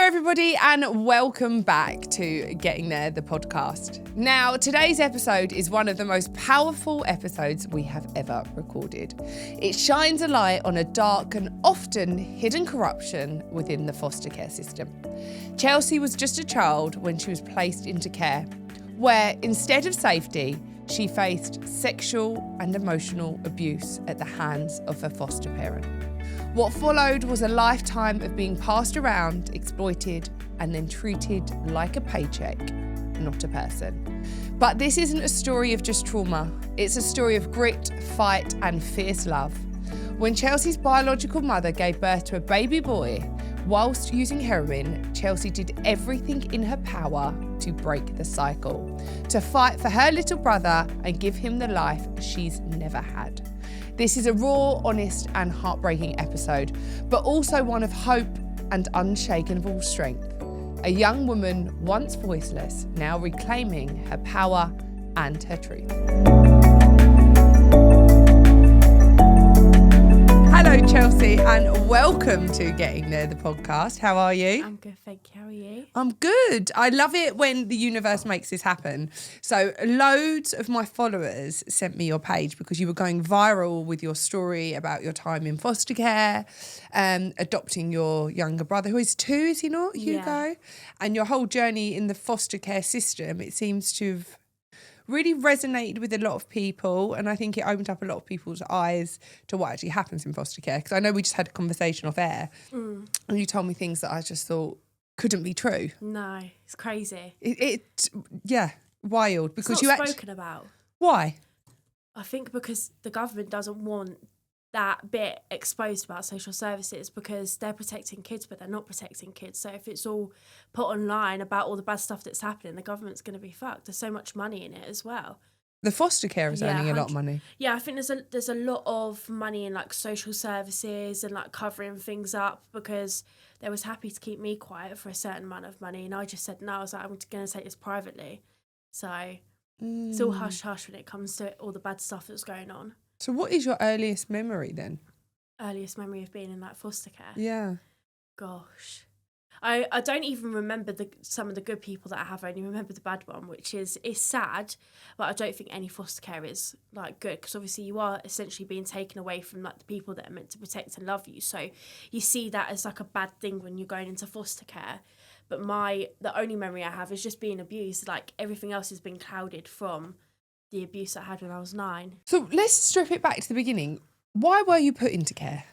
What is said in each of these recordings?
everybody, and welcome back to Getting There, the podcast. Now, today's episode is one of the most powerful episodes we have ever recorded. It shines a light on a dark and often hidden corruption within the foster care system. Chelsea was just a child when she was placed into care, where instead of safety, she faced sexual and emotional abuse at the hands of her foster parent. What followed was a lifetime of being passed around, exploited, and then treated like a paycheck, not a person. But this isn't a story of just trauma. It's a story of grit, fight, and fierce love. When Chelsea's biological mother gave birth to a baby boy, whilst using heroin, Chelsea did everything in her power to break the cycle, to fight for her little brother and give him the life she's never had. This is a raw, honest, and heartbreaking episode, but also one of hope and unshakable strength. A young woman, once voiceless, now reclaiming her power and her truth. Hello, Chelsea, and welcome to Getting There, the podcast. How are you? I'm good, thank you. How are you? I'm good. I love it when the universe makes this happen. So loads of my followers sent me your page because you were going viral with your story about your time in foster care, adopting your younger brother, who is 2, is he not, Hugo? Yeah. And your whole journey in the foster care system. It seems to have really resonated with a lot of people, and I think it opened up a lot of people's eyes to what actually happens in foster care, because I know we just had a conversation off air and you told me things that I just thought couldn't be true. No, it's crazy. Yeah, wild. Because It's not spoken about. Why? I think because the government doesn't want that bit exposed about social services, because they're protecting kids but they're not protecting kids. So if it's all put online about all the bad stuff that's happening, the government's going to be fucked. There's so much money in it as well. The foster care is earning a lot of money. Yeah, I think there's a lot of money in like social services and like covering things up, because they was happy to keep me quiet for a certain amount of money, and I just said no. I was like, I'm going to take this privately. So it's all hush hush when it comes to all the bad stuff that's going on. So what is your earliest memory then? Earliest memory of being in like foster care? Yeah. Gosh. I don't even remember some of the good people that I have. I only remember the bad one, which is sad, but I don't think any foster care is like good, because obviously you are essentially being taken away from like the people that are meant to protect and love you. So you see that as like a bad thing when you're going into foster care. But the only memory I have is just being abused. Like everything else has been clouded from the abuse I had when I was 9. So let's strip it back to the beginning. Why were you put into care?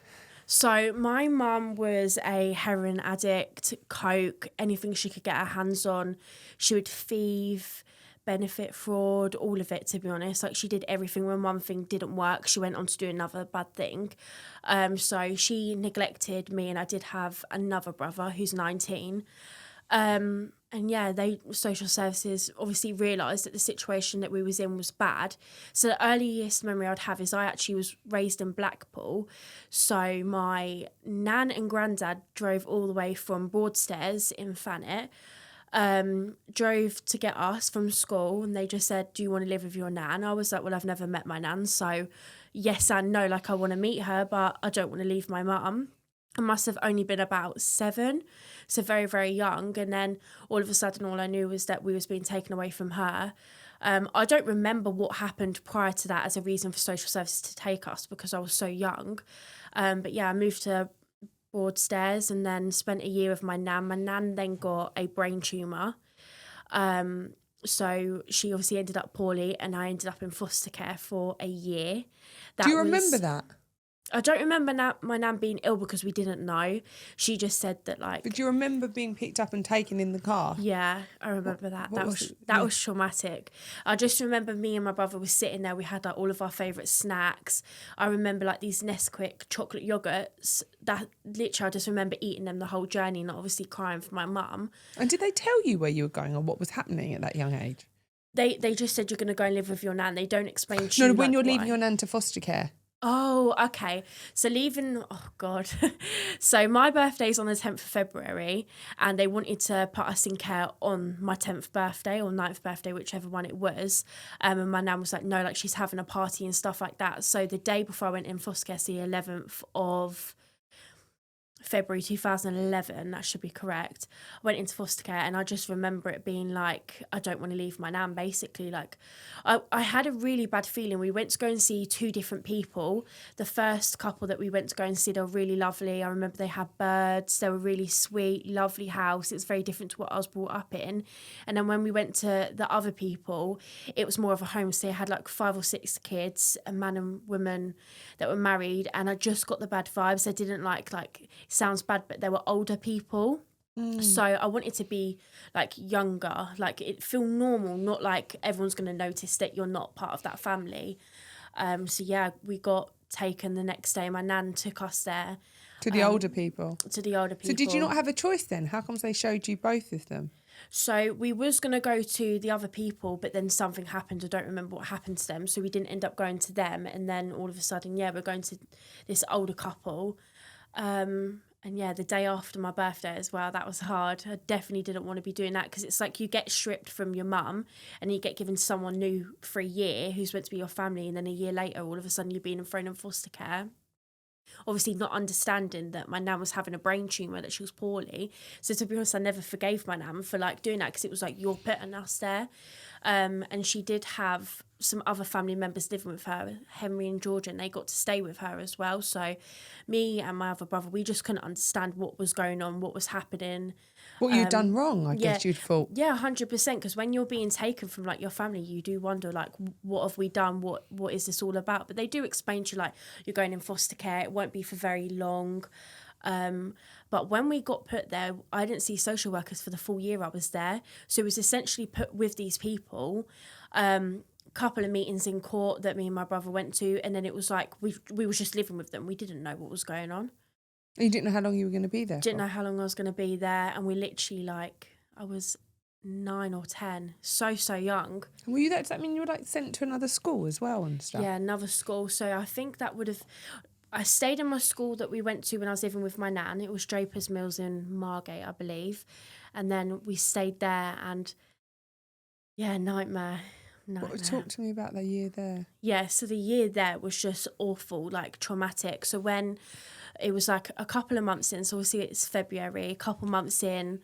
So my mum was a heroin addict, coke, anything she could get her hands on. She would thieve, benefit fraud, all of it, to be honest. Like she did everything. When one thing didn't work, she went on to do another bad thing. So she neglected me, and I did have another brother who's 19. And yeah, social services obviously realised that the situation that we was in was bad. So the earliest memory I'd have is I actually was raised in Blackpool. So my nan and granddad drove all the way from Broadstairs in Thanet, drove to get us from school, and they just said, do you want to live with your nan? I was like, well, I've never met my nan, so yes and no, like I want to meet her, but I don't want to leave my mum. I must have only been about 7, so very, very young. And then all of a sudden, all I knew was that we was being taken away from her. I don't remember what happened prior to that as a reason for social services to take us, because I was so young. But yeah, I moved to Broadstairs and then spent a year with my nan. My nan then got a brain tumour. So she obviously ended up poorly, and I ended up in foster care for a year. Do you remember that? I don't remember my nan being ill, because we didn't know. She just said that like... But do you remember being picked up and taken in the car? Yeah, I remember that. That was traumatic. I just remember me and my brother were sitting there. We had like all of our favourite snacks. I remember like these Nesquik chocolate yogurts. That literally, I just remember eating them the whole journey, and obviously crying for my mum. And did they tell you where you were going or what was happening at that young age? They just said you're going to go and live with your nan. They don't explain to you. No, when you're why. leaving your nan to foster care. Oh, okay. So oh God. So my birthday's on the 10th of February, and they wanted to put us in care on my 10th birthday or 9th birthday, whichever one it was. And my nan was like, no, like she's having a party and stuff like that. So the day before I went in foster care, the 11th of February 2011, that should be correct. I went into foster care, and I just remember it being like, I don't want to leave my nan, basically. Like, I had a really bad feeling. We went to go and see 2 different people. The first couple that we went to go and see, they were really lovely. I remember they had birds. They were really sweet, lovely house. It's very different to what I was brought up in. And then when we went to the other people, it was more of a home. So they had like 5 or 6 kids, a man and woman that were married. And I just got the bad vibes. I didn't like sounds bad, but they were older people. So I wanted to be like younger, like it feel normal, not like everyone's going to notice that you're not part of that family. So yeah, we got taken the next day. My nan took us there. To the older people? To the older people. So did you not have a choice then? How comes they showed you both of them? So we was going to go to the other people, but then something happened. I don't remember what happened to them. So we didn't end up going to them. And then all of a sudden, yeah, we're going to this older couple. And yeah, the day after my birthday as well, that was hard. I definitely didn't want to be doing that, because it's like you get stripped from your mum and you get given someone new for a year who's meant to be your family, and then a year later, all of a sudden you're being thrown in foster care. Obviously not understanding that my nan was having a brain tumour, that she was poorly. So to be honest, I never forgave my nan for like doing that, because it was like, you're putting us there. And she did have some other family members living with her, Henry and Georgia, and they got to stay with her as well. So me and my other brother, we just couldn't understand what was going on, what was happening. What you'd done wrong, I guess you'd thought. Yeah, 100%, because when you're being taken from like your family, you do wonder like, what have we done? What is this all about? But they do explain to you like, you're going in foster care, it won't be for very long. But when we got put there, I didn't see social workers for the full year I was there. So it was essentially put with these people, couple of meetings in court that me and my brother went to, and then it was like we were just living with them. We didn't know what was going on. You didn't know how long you were going to be there? Didn't know how long I was going to be there, and we literally I was 9 or 10, so young. Were you there? Does that mean you were like sent to another school as well and stuff? Yeah, another school. So I think that would have. I stayed in my school that we went to when I was living with my nan. It was Drapers Mills in Margate, I believe, and then we stayed there, and yeah, nightmare. Talk to me about the year there. Yeah, so the year there was just awful, like traumatic. So when it was like a couple of months in, so obviously it's February, a couple months in,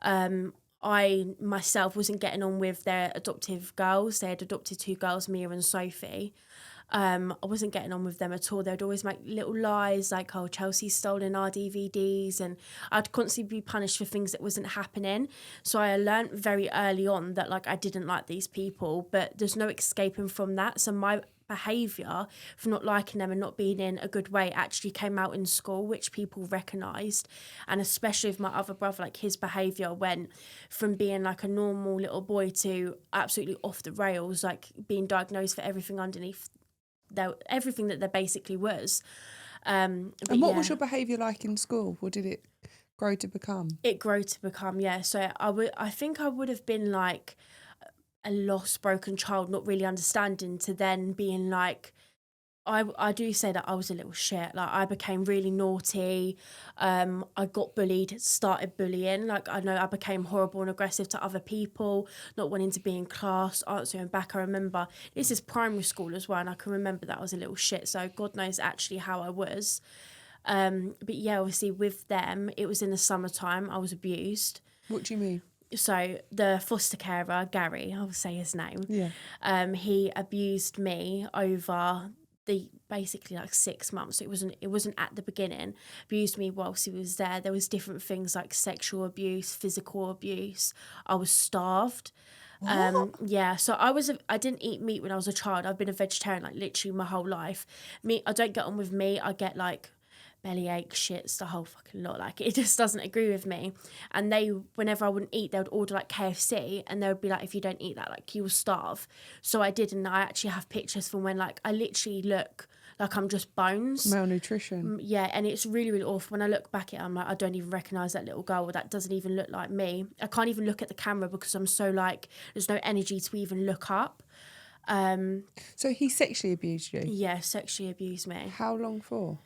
I myself wasn't getting on with their adoptive girls. They had adopted 2 girls, Mia and Sophie. I wasn't getting on with them at all. They'd always make little lies like, oh, Chelsea's stolen our DVDs, and I'd constantly be punished for things that wasn't happening. So I learned very early on that like I didn't like these people, but there's no escaping from that. So my behaviour for not liking them and not being in a good way actually came out in school, which people recognised. And especially with my other brother, like his behaviour went from being like a normal little boy to absolutely off the rails, like being diagnosed for everything underneath everything that there basically was. And what was your behaviour like in school? What did it grow to become? It grew to become, yeah. So I think I would have been like a lost, broken child, not really understanding, to then being like, I do say that I was a little shit. Like I became really naughty. I got bullied, started bullying. Like I know I became horrible and aggressive to other people, not wanting to be in class, answering back. I remember this is primary school as well, and I can remember that I was a little shit. So God knows actually how I was. But yeah, obviously with them, it was in the summertime. I was abused. What do you mean? So the foster carer, Gary, I'll say his name. Yeah. He abused me over the basically like 6 months. It wasn't at the beginning. Abused me whilst he was there. There was different things like sexual abuse, physical abuse. I was starved. Yeah, so I didn't eat meat when I was a child. I've been a vegetarian like literally my whole life. I don't get on with meat. I get like bellyache, shits, the whole fucking lot. Like it just doesn't agree with me. And whenever I wouldn't eat, they would order like KFC, and they would be like, if you don't eat that, like you will starve. So I did, and I actually have pictures from when like I literally look like I'm just bones. Malnutrition. Yeah, and it's really, really awful. When I look back at it, I'm like, I don't even recognise that little girl, or that doesn't even look like me. I can't even look at the camera because I'm so like, there's no energy to even look up. So he sexually abused you? Yeah, sexually abused me. How long for?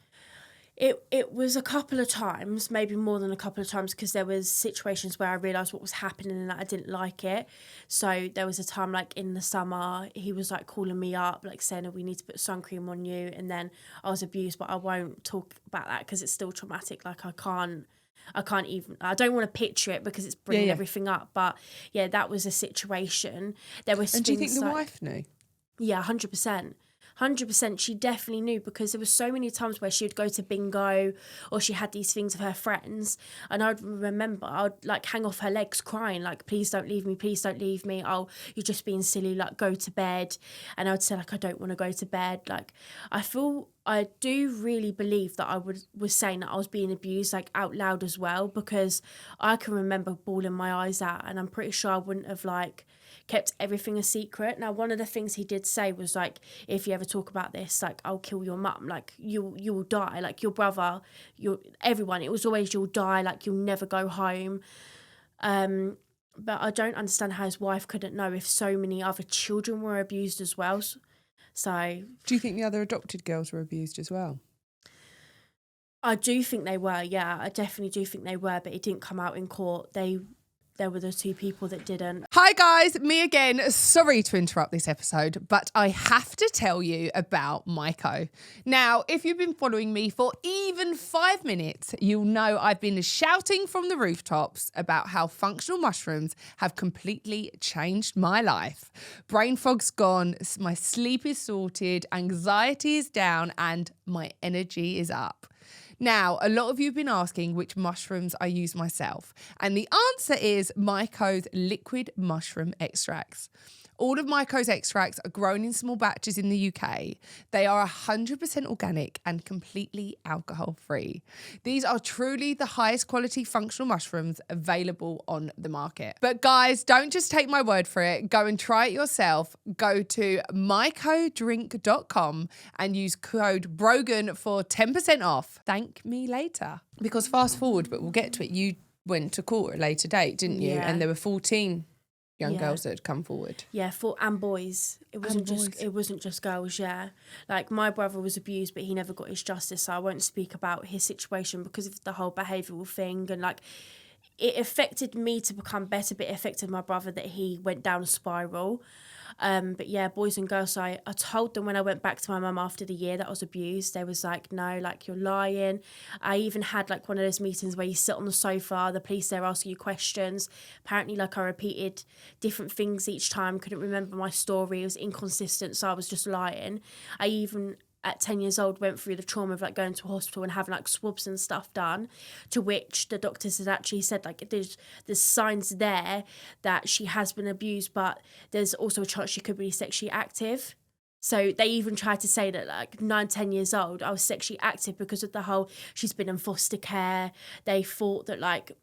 It was a couple of times, maybe more than a couple of times, because there was situations where I realised what was happening and that I didn't like it. So there was a time, like in the summer, he was like calling me up, like saying, oh, we need to put sun cream on you. And then I was abused, but I won't talk about that because it's still traumatic. Like I don't want to picture it because it's bringing everything up. But yeah, that was a situation. There was. And do you think the wife knew? Yeah, 100%. 100%, she definitely knew, because there was so many times where she would go to bingo or she had these things with her friends, and I'd remember I'd like hang off her legs crying, like, please don't leave me, oh, you're just being silly, like go to bed. And I would say, like, I don't want to go to bed. Like, I do really believe that I was saying that I was being abused, like out loud as well, because I can remember bawling my eyes out, and I'm pretty sure I wouldn't have like kept everything a secret. Now, one of the things he did say was like, if you ever talk about this, like, I'll kill your mum, like you will die, like your brother, everyone. It was always, you'll die, like you'll never go home. But I don't understand how his wife couldn't know if so many other children were abused as well. So do you think the other adopted girls were abused as well? I do think they were, yeah. I definitely do think they were, but it didn't come out in court. There were the two people that didn't. Hi guys, me again. Sorry to interrupt this episode, but I have to tell you about Myco. Now, if you've been following me for even 5 minutes, you'll know I've been shouting from the rooftops about how functional mushrooms have completely changed my life. Brain fog's gone, my sleep is sorted, anxiety is down, and my energy is up. Now, a lot of you have been asking which mushrooms I use myself, and the answer is Myco's liquid mushroom extracts. All of Myco's extracts are grown in small batches in the UK. They are 100% organic and completely alcohol-free. These are truly the highest quality functional mushrooms available on the market. But guys, don't just take my word for it. Go and try it yourself. Go to mycodrink.com and use code Brogan for 10% off. Thank me later. Because fast forward, but we'll get to it. You went to court at a later date, didn't you? Yeah. And there were 14 young girls that had come forward. Yeah, and boys. It wasn't just girls, yeah. Like, my brother was abused, but he never got his justice, so I won't speak about his situation because of the whole behavioural thing. And like, it affected me to become better, but it affected my brother that he went down a spiral. But yeah, boys and girls, so I told them when I went back to my mum after the year that I was abused. They was like, no, like, you're lying. I even had like one of those meetings where you sit on the sofa, the police there asking you questions. Apparently, like, I repeated different things each time, couldn't remember my story, it was inconsistent, so I was just lying. I even, at 10 years old, went through the trauma of like going to a hospital and having like swabs and stuff done, to which the doctors had actually said like there's signs there that she has been abused, but there's also a chance she could be sexually active. So they even tried to say that like 9-10 years old I was sexually active because of the whole she's been in foster care. They thought that like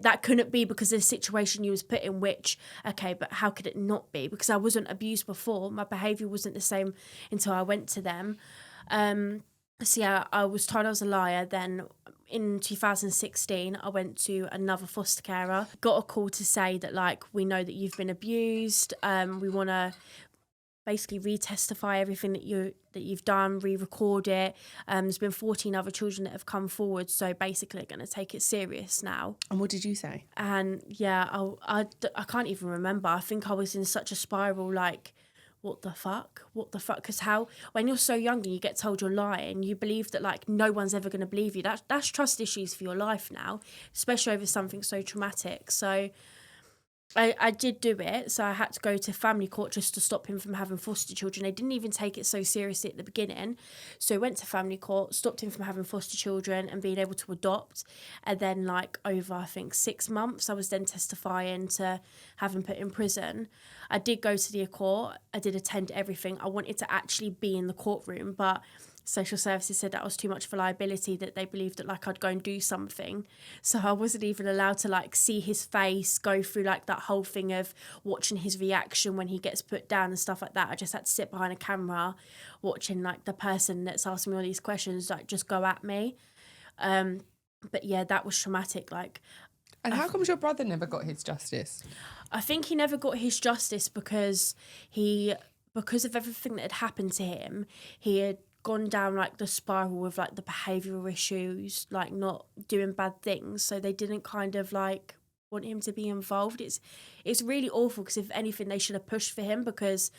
that couldn't be because of the situation you was put in, which, okay, but how could it not be? Because I wasn't abused before. My behaviour wasn't the same until I went to them. So yeah, I was told I was a liar. Then in 2016, I went to another foster carer. Got a call to say that, like, we know that you've been abused. We want to basically retestify everything that you've done, re-record it. There's been 14 other children that have come forward, so basically they're going to take it serious now. And what did you say? And yeah, I can't even remember. I think I was in such a spiral, like, what the fuck? Because when you're so young and you get told you're lying, you believe that like no one's ever going to believe you. That's trust issues for your life now, especially over something so traumatic. So I did do it, so I had to go to family court just to stop him from having foster children. They didn't even take it so seriously at the beginning. So I went to family court, stopped him from having foster children and being able to adopt. And then like over, I think, 6 months, I was then testifying to have him put in prison. I did go to the court. I did attend everything. I wanted to actually be in the courtroom, but social services said that was too much of a liability, that they believed that like I'd go and do something. So I wasn't even allowed to like see his face, go through like that whole thing of watching his reaction when he gets put down and stuff like that. I just had to sit behind a camera watching like the person that's asking me all these questions like just go at me. But yeah, that was traumatic. Like, and how comes your brother never got his justice? I think he never got his justice because of everything that had happened to him. He had gone down like the spiral with like the behavioural issues, like not doing bad things. So they didn't kind of like want him to be involved. It's really awful, because if anything, they should have pushed for him, because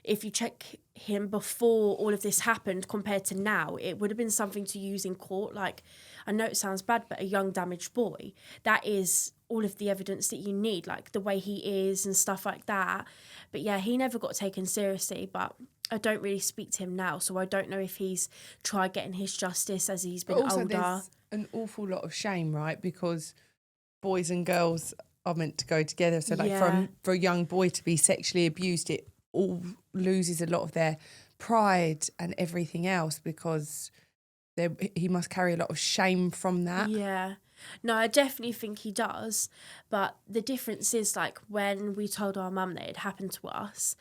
if you check him before all of this happened compared to now, it would have been something to use in court. Like, I know it sounds bad, but a young damaged boy, that is all of the evidence that you need, like the way he is and stuff like that. But yeah, he never got taken seriously, but I don't really speak to him now, so I don't know if he's tried getting his justice as he's been also, older. there's an awful lot of shame, right? Because boys and girls are meant to go together. So like for a young boy to be sexually abused, it all loses a lot of their pride and everything else, because he must carry a lot of shame from that. Yeah. No, I definitely think he does. But the difference is, like, when we told our mum that it happened to us,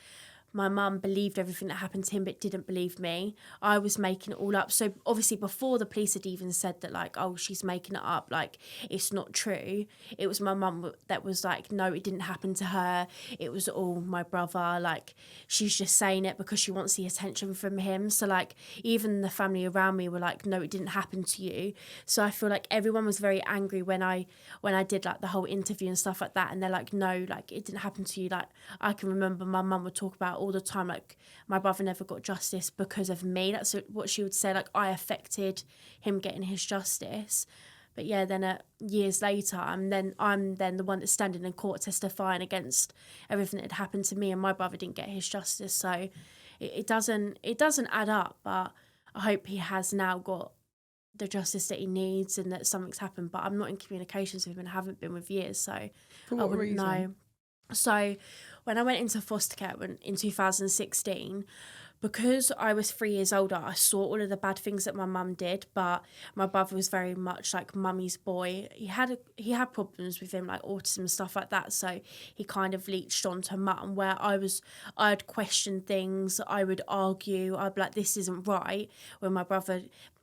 my mum believed everything that happened to him but didn't believe me. I was making it all up. So obviously before the police had even said that, like, oh, she's making it up, like, it's not true, it was my mum that was like, no, it didn't happen to her, it was all my brother, like, she's just saying it because she wants the attention from him. So like, even the family around me were like, no, it didn't happen to you. So I feel like everyone was very angry when I did like the whole interview and stuff like that, and they're like, no, like, it didn't happen to you. Like, I can remember my mum would talk about all the time, like, my brother never got justice because of me. That's what she would say, like, I affected him getting his justice. But yeah, then years later, I'm then the one that's standing in court testifying against everything that had happened to me, and my brother didn't get his justice. So it doesn't add up. But I hope he has now got the justice that he needs, and that something's happened. But I'm not in communications with him and haven't been with years, so I wouldn't know. So when I went into foster care in 2016, because I was 3 years older, I saw all of the bad things that my mum did, but my brother was very much like mummy's boy. He had problems with him, like autism and stuff like that, so he kind of leached onto mum, where I'd question things, I would argue, I'd be like, this isn't right, when my brother,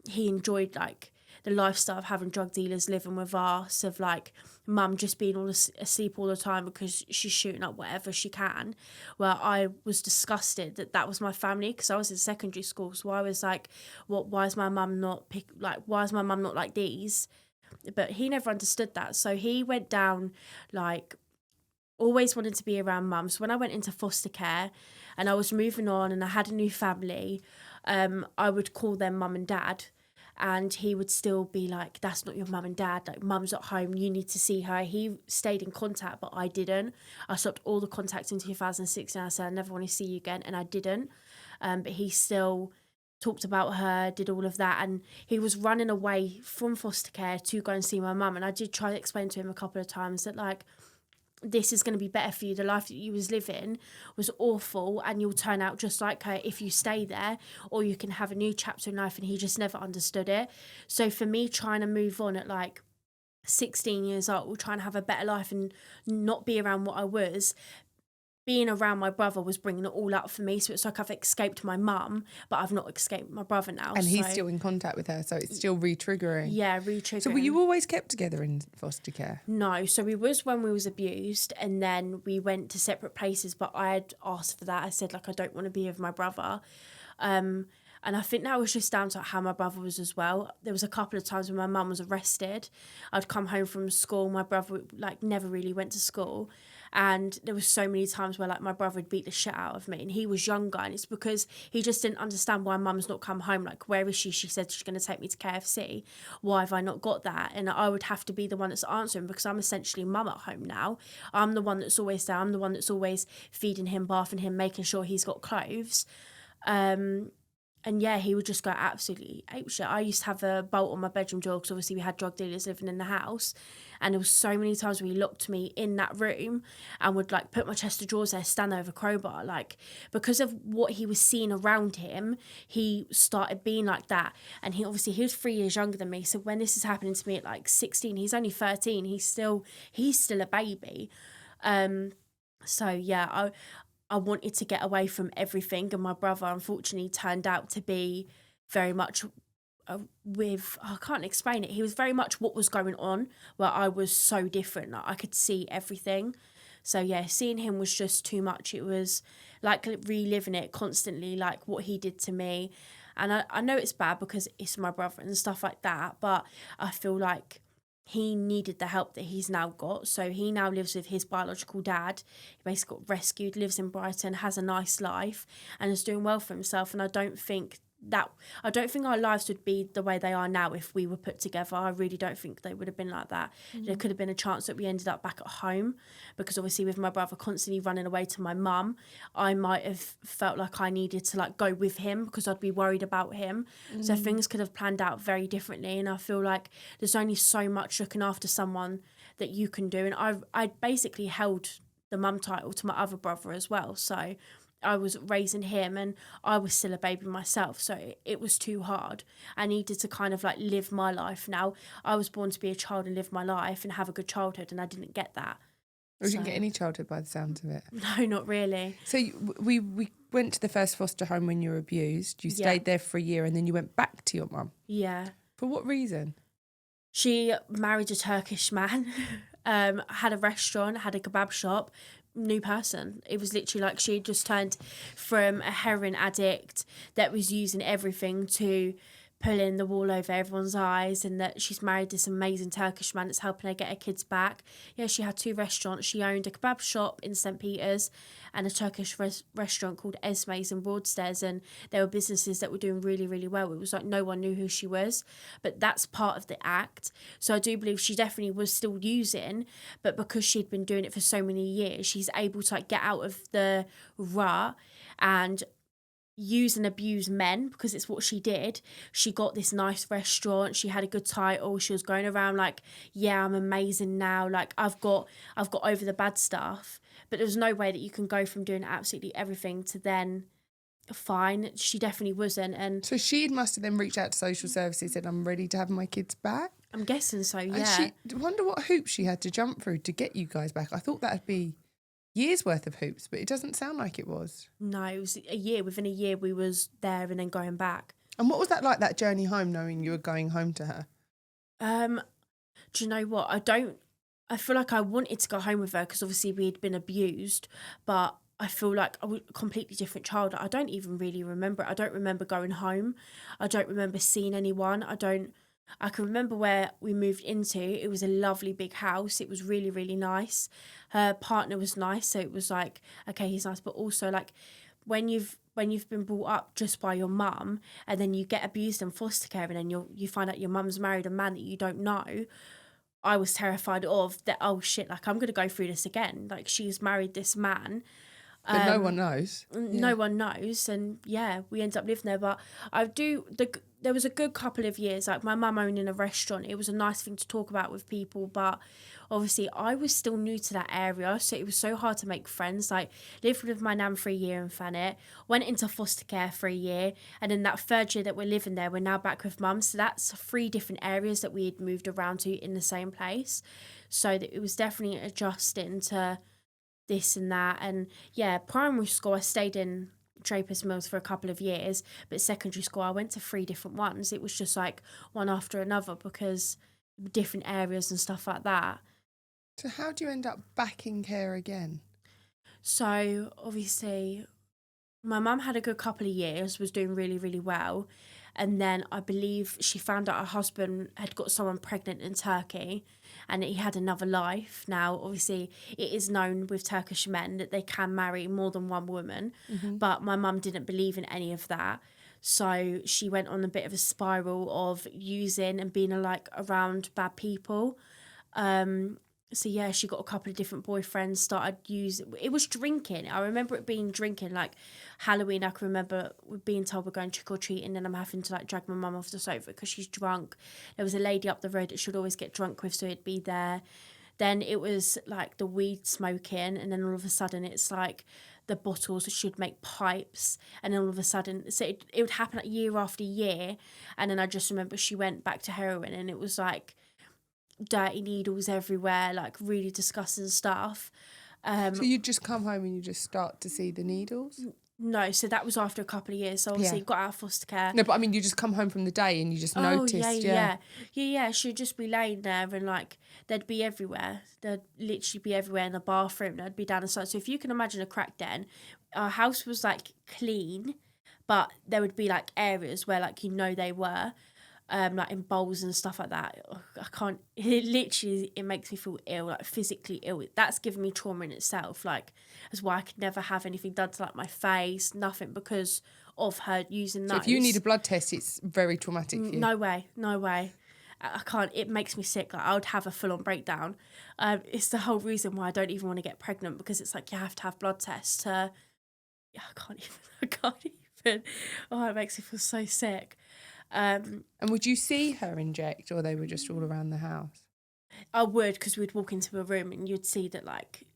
he enjoyed like the lifestyle of having drug dealers living with us, of like mum just being all asleep all the time because she's shooting up whatever she can, where I was disgusted that was my family, because I was in secondary school. So I was like, why is my mum not like these? But he never understood that, so he went down, like, always wanted to be around mum. So when I went into foster care and I was moving on and I had a new family, I would call them mum and dad, and he would still be like, that's not your mum and dad, like, mum's at home, you need to see her. He stayed in contact, but I didn't. I stopped all the contact in 2016. I said, I never want to see you again, and I didn't. But he still talked about her, did all of that, and he was running away from foster care to go and see my mum. And I did try to explain to him a couple of times that, like, this is going to be better for you. The life that you was living was awful, and you'll turn out just like her if you stay there, or you can have a new chapter in life. And he just never understood it. So for me, trying to move on at like 16 years old, trying to have a better life and not be around what I was, being around my brother was bringing it all up for me. So it's like I've escaped my mum, but I've not escaped my brother now. And he's still in contact with her, so it's still re-triggering. Yeah, re-triggering. So were you always kept together in foster care? No, so we was when we was abused, and then we went to separate places, but I had asked for that. I said, like, I don't want to be with my brother. And I think that was just down to how my brother was as well. There was a couple of times when my mum was arrested. I'd come home from school. My brother, like, never really went to school. And there was so many times where, like, my brother would beat the shit out of me. And he was younger. And it's because he just didn't understand why mum's not come home. Like, where is she? She said she's going to take me to KFC. Why have I not got that? And I would have to be the one that's answering, because I'm essentially mum at home now. I'm the one that's always there. I'm the one that's always feeding him, bathing him, making sure he's got clothes. And yeah, he would just go absolutely apeshit. I used to have a bolt on my bedroom door because obviously we had drug dealers living in the house. And there was so many times where he locked me in that room and would, like, put my chest of drawers there, stand over crowbar. Like, because of what he was seeing around him, he started being like that. And he was 3 years younger than me. So when this is happening to me at like 16, he's only 13. He's still a baby. So yeah, I wanted to get away from everything, and my brother unfortunately turned out to be very much I can't explain it. He was very much what was going on, where I was so different. Like, I could see everything. So yeah, seeing him was just too much. It was like reliving it constantly, like what he did to me. And I know it's bad because it's my brother and stuff like that, but I feel like he needed the help that he's now got. So he now lives with his biological dad. He basically got rescued, lives in Brighton, has a nice life, and is doing well for himself. And I don't think our lives would be the way they are now if we were put together. I really don't think they would have been like that. There could have been a chance that we ended up back at home, because obviously with my brother constantly running away to my mum, I might have felt like I needed to like go with him because I'd be worried about him. So things could have planned out very differently, and I feel like there's only so much looking after someone that you can do. And I basically held the mum title to my other brother as well, so I was raising him and I was still a baby myself, so it was too hard. I needed to kind of like live my life now. I was born to be a child and live my life and have a good childhood, and I didn't get that. You didn't get any childhood by the sounds of it. No, not really. So we went to the first foster home when you were abused. You stayed there for a year and then you went back to your mum. Yeah. For what reason? She married a Turkish man, had a restaurant, had a kebab shop, new person. It was literally like she had just turned from a heroin addict that was using everything to pulling the wool over everyone's eyes, and that she's married this amazing Turkish man that's helping her get her kids back. Yeah, she had 2 restaurants. She owned a kebab shop in St. Peter's and a Turkish restaurant called Esme's in Broadstairs, and they were businesses that were doing really, really well. It was like no one knew who she was, but that's part of the act. So I do believe she definitely was still using, but because she'd been doing it for so many years, she's able to like get out of the rut and use and abuse men, because it's what she did. She got this nice restaurant, she had a good title, she was going around like, yeah, I'm amazing now, like I've got over the bad stuff. But there's no way that you can go from doing absolutely everything to then fine. She definitely wasn't. And so she must have then reached out to social services and said, I'm ready to have my kids back. I'm guessing so, yeah. And I wonder what hoops she had to jump through to get you guys back. I thought that'd be years worth of hoops, but it doesn't sound like it was. No, it was a year. Within a year we was there and then going back. And what was that like, that journey home, knowing you were going home to her? Do you know what? I feel like I wanted to go home with her because obviously we had been abused, but I feel like I was a completely different child. I don't even really remember it. I don't remember going home. I don't remember seeing anyone. I can remember where we moved into. It was a lovely big house. It was really, really nice. Her partner was nice, so it was like, okay, he's nice. But also like when you've been brought up just by your mum and then you get abused in foster care and then you find out your mum's married a man that you don't know, I was terrified of that. Oh shit, like I'm going to go through this again. Like she's married this man. But no one knows. No one knows. And yeah, we ended up living there. But there was a good couple of years, like my mum owning a restaurant. It was a nice thing to talk about with people. But obviously I was still new to that area. So it was so hard to make friends. Like lived with my nan for a year in Thanet, went into foster care for a year. And then that 3rd year that we're living there, we're now back with mum. So that's 3 different areas that we had moved around to in the same place. So that it was definitely adjusting to this and that. And yeah, primary school I stayed in Drapers Mills for a couple of years, but secondary school I went to 3 different ones. It was just like one after another because different areas and stuff like that. So how do you end up back in care again? So obviously my mum had a good couple of years, was doing really, really well. And then I believe she found out her husband had got someone pregnant in Turkey and he had another life. Now, obviously, it is known with Turkish men that they can marry more than one woman, but my mum didn't believe in any of that. So she went on a bit of a spiral of using and being like around bad people. So yeah, she got a couple of different boyfriends, started using, it was drinking. I remember it being drinking, like Halloween, I can remember being told we're going trick-or-treating and I'm having to like drag my mum off the sofa because she's drunk. There was a lady up the road that she'd always get drunk with, so it'd be there. Then it was like the weed smoking, and then all of a sudden it's like the bottles should make pipes, and then all of a sudden, so it would happen like year after year. And then I just remember she went back to heroin and it was like dirty needles everywhere, like really disgusting stuff. So you just come home and you just start to see the needles? No, so that was after a couple of years. So obviously got out of foster care. No, but I mean, you just come home from the day and you just noticed. Yeah. She'd just be laying there and like they'd be everywhere. They'd literally be everywhere in the bathroom. They'd be down the side. So if you can imagine a crack den, our house was like clean, But there would be like areas where like, you know, they were, like in bowls and stuff like that. I can't, it makes me feel ill, like physically ill. That's given me trauma in itself. Like, that's why I could never have anything done to like my face, nothing, because of her using So those. if you need a blood test, it's very traumatic for you. No way. I can't, it makes me sick. Like, I would have a full-on breakdown. It's the whole reason why I don't even want to get pregnant, because it's like you have to have blood tests to, I can't even. Oh, it makes me feel so sick. And would you see her inject, or they were just all around the house? I would, because we'd walk into a room and you'd see that like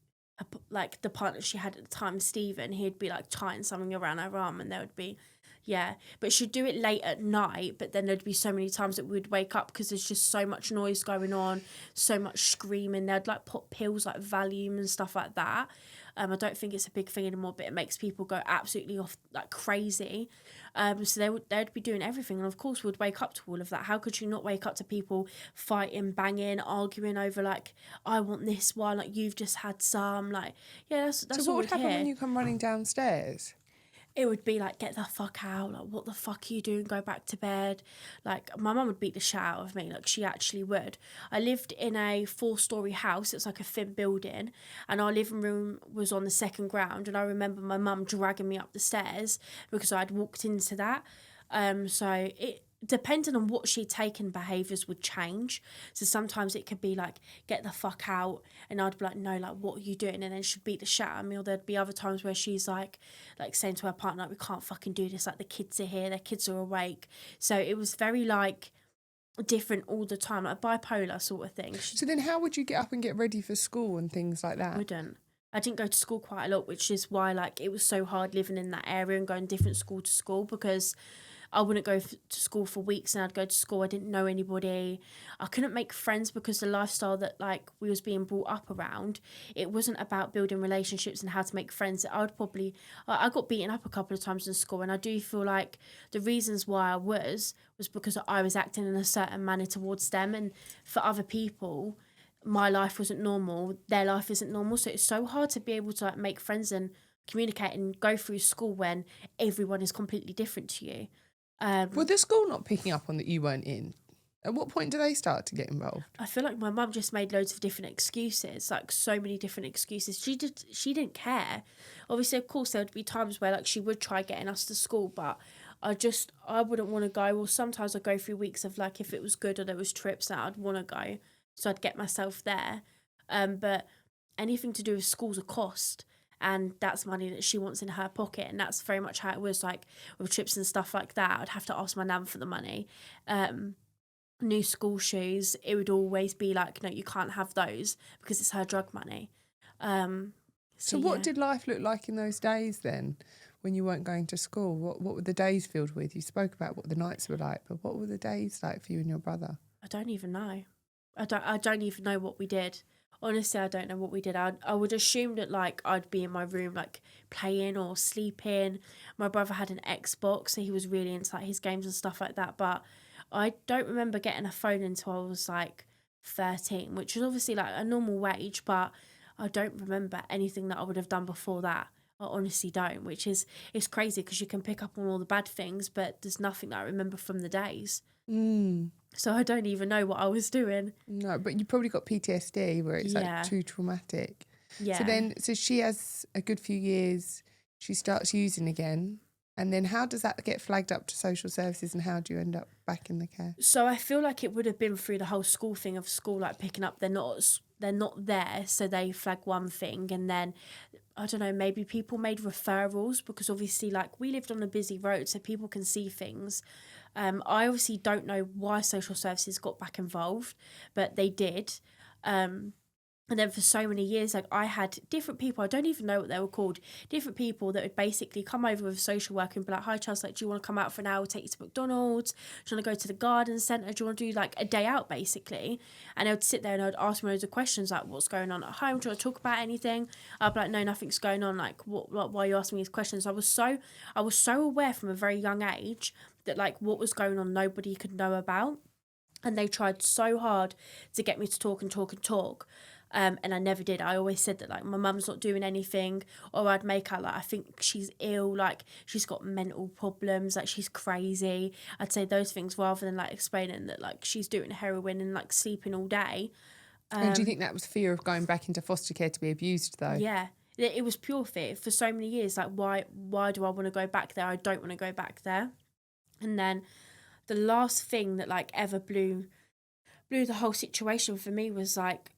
the partner she had at the time, Stephen, he'd be like tying something around her arm, and there would be, but she'd do it late at night, but then there'd be so many times that we'd wake up because there's just so much noise going on, so much screaming. They'd like put pills like Valium and stuff like that. I don't think it's a big thing anymore, but it makes people go absolutely off like crazy. So they'd be doing everything, and of course we'd wake up to all of that. How could you not wake up to people fighting, banging, arguing over like, I want this one, like you've just had some, like, that's so what all would we'd happen hear. when you come running downstairs? It would be like, get the fuck out, like what the fuck are you doing, go back to bed. Like my mum would beat the shit out of me, like she actually would. I lived in a 4-story house. It's like a thin building, and our living room was on the second ground, and I remember my mum dragging me up the stairs because I'd walked into that. So it, depending on what she'd taken, behaviours would change. So sometimes it could be like, get the fuck out, and I'd be like, no, like what are you doing? And then she'd beat the shit out of me. Or there'd be other times where she's like saying to her partner, like, we can't fucking do this, like the kids are here, their kids are awake. So it was very like different all the time, like bipolar sort of thing. So then how would you get up and get ready for school and things like that? I didn't go to school quite a lot, which is why like it was so hard living in that area and going different school to school, because I wouldn't go to school for weeks, and I'd go to school, I didn't know anybody. I couldn't make friends because the lifestyle that like we was being brought up around, it wasn't about building relationships and how to make friends. I got beaten up a couple of times in school, and I do feel like the reasons why I was because I was acting in a certain manner towards them, and for other people, my life wasn't normal, their life isn't normal. So it's so hard to be able to like make friends and communicate and go through school when everyone is completely different to you. Were the school not picking up on that you weren't in? At what point do they start to get involved? I feel like my mum just made loads of different excuses, like so many different excuses. She didn't care. Obviously, of course, there would be times where like she would try getting us to school, but I wouldn't want to go. Or sometimes I'd go through weeks of like, if it was good or there was trips that I'd want to go, so I'd get myself there. But anything to do with school's a cost, and that's money that she wants in her pocket, and that's very much how it was. Like with trips and stuff like that, I'd have to ask my nan for the money. New school shoes, it would always be like, no, you can't have those because it's her drug money. So what did life look like in those days then, when you weren't going to school? What were the days filled with? You spoke about what the nights were like, but what were the days like for you and your brother? I don't even know. I don't even know what we did. Honestly, I don't know what we did. I would assume that like I'd be in my room like playing or sleeping. My brother had an Xbox, so he was really into like his games and stuff like that. But I don't remember getting a phone until I was like 13, which is obviously like a normal wage, but I don't remember anything that I would have done before that. I honestly don't, which is, it's crazy because you can pick up on all the bad things, but there's nothing that I remember from the days. So I don't even know what I was doing. No, but you probably got PTSD where it's like too traumatic. Yeah. So she has a good few years, she starts using again. And then how does that get flagged up to social services, and how do you end up back in the care? So I feel like it would have been through the whole school thing of school like picking up, they're not there, so they flag one thing, and then I don't know, maybe people made referrals because obviously like we lived on a busy road, so people can see things. I obviously don't know why social services got back involved, but they did. And then for so many years, like I had different people, I don't even know what they were called, different people that would basically come over with a social worker and be like, hi Charles, like, do you want to come out for an hour, take you to McDonald's? Do you want to go to the garden centre? Do you want to do like a day out basically? And I would sit there and I would ask me loads of questions like, what's going on at home? Do you want to talk about anything? I'd be like, no, nothing's going on. Like, why are you asking me these questions? I was so aware from a very young age that like what was going on, nobody could know about. And they tried so hard to get me to talk and talk and talk. And I never did. I always said that, like, my mum's not doing anything, or I'd make out like I think she's ill, like she's got mental problems, like she's crazy. I'd say those things rather than like explaining that like she's doing heroin and like sleeping all day. And do you think that was fear of going back into foster care to be abused, though? Yeah, it was pure fear for so many years. Like, why do I want to go back there? I don't want to go back there. And then the last thing that like ever blew the whole situation for me was like,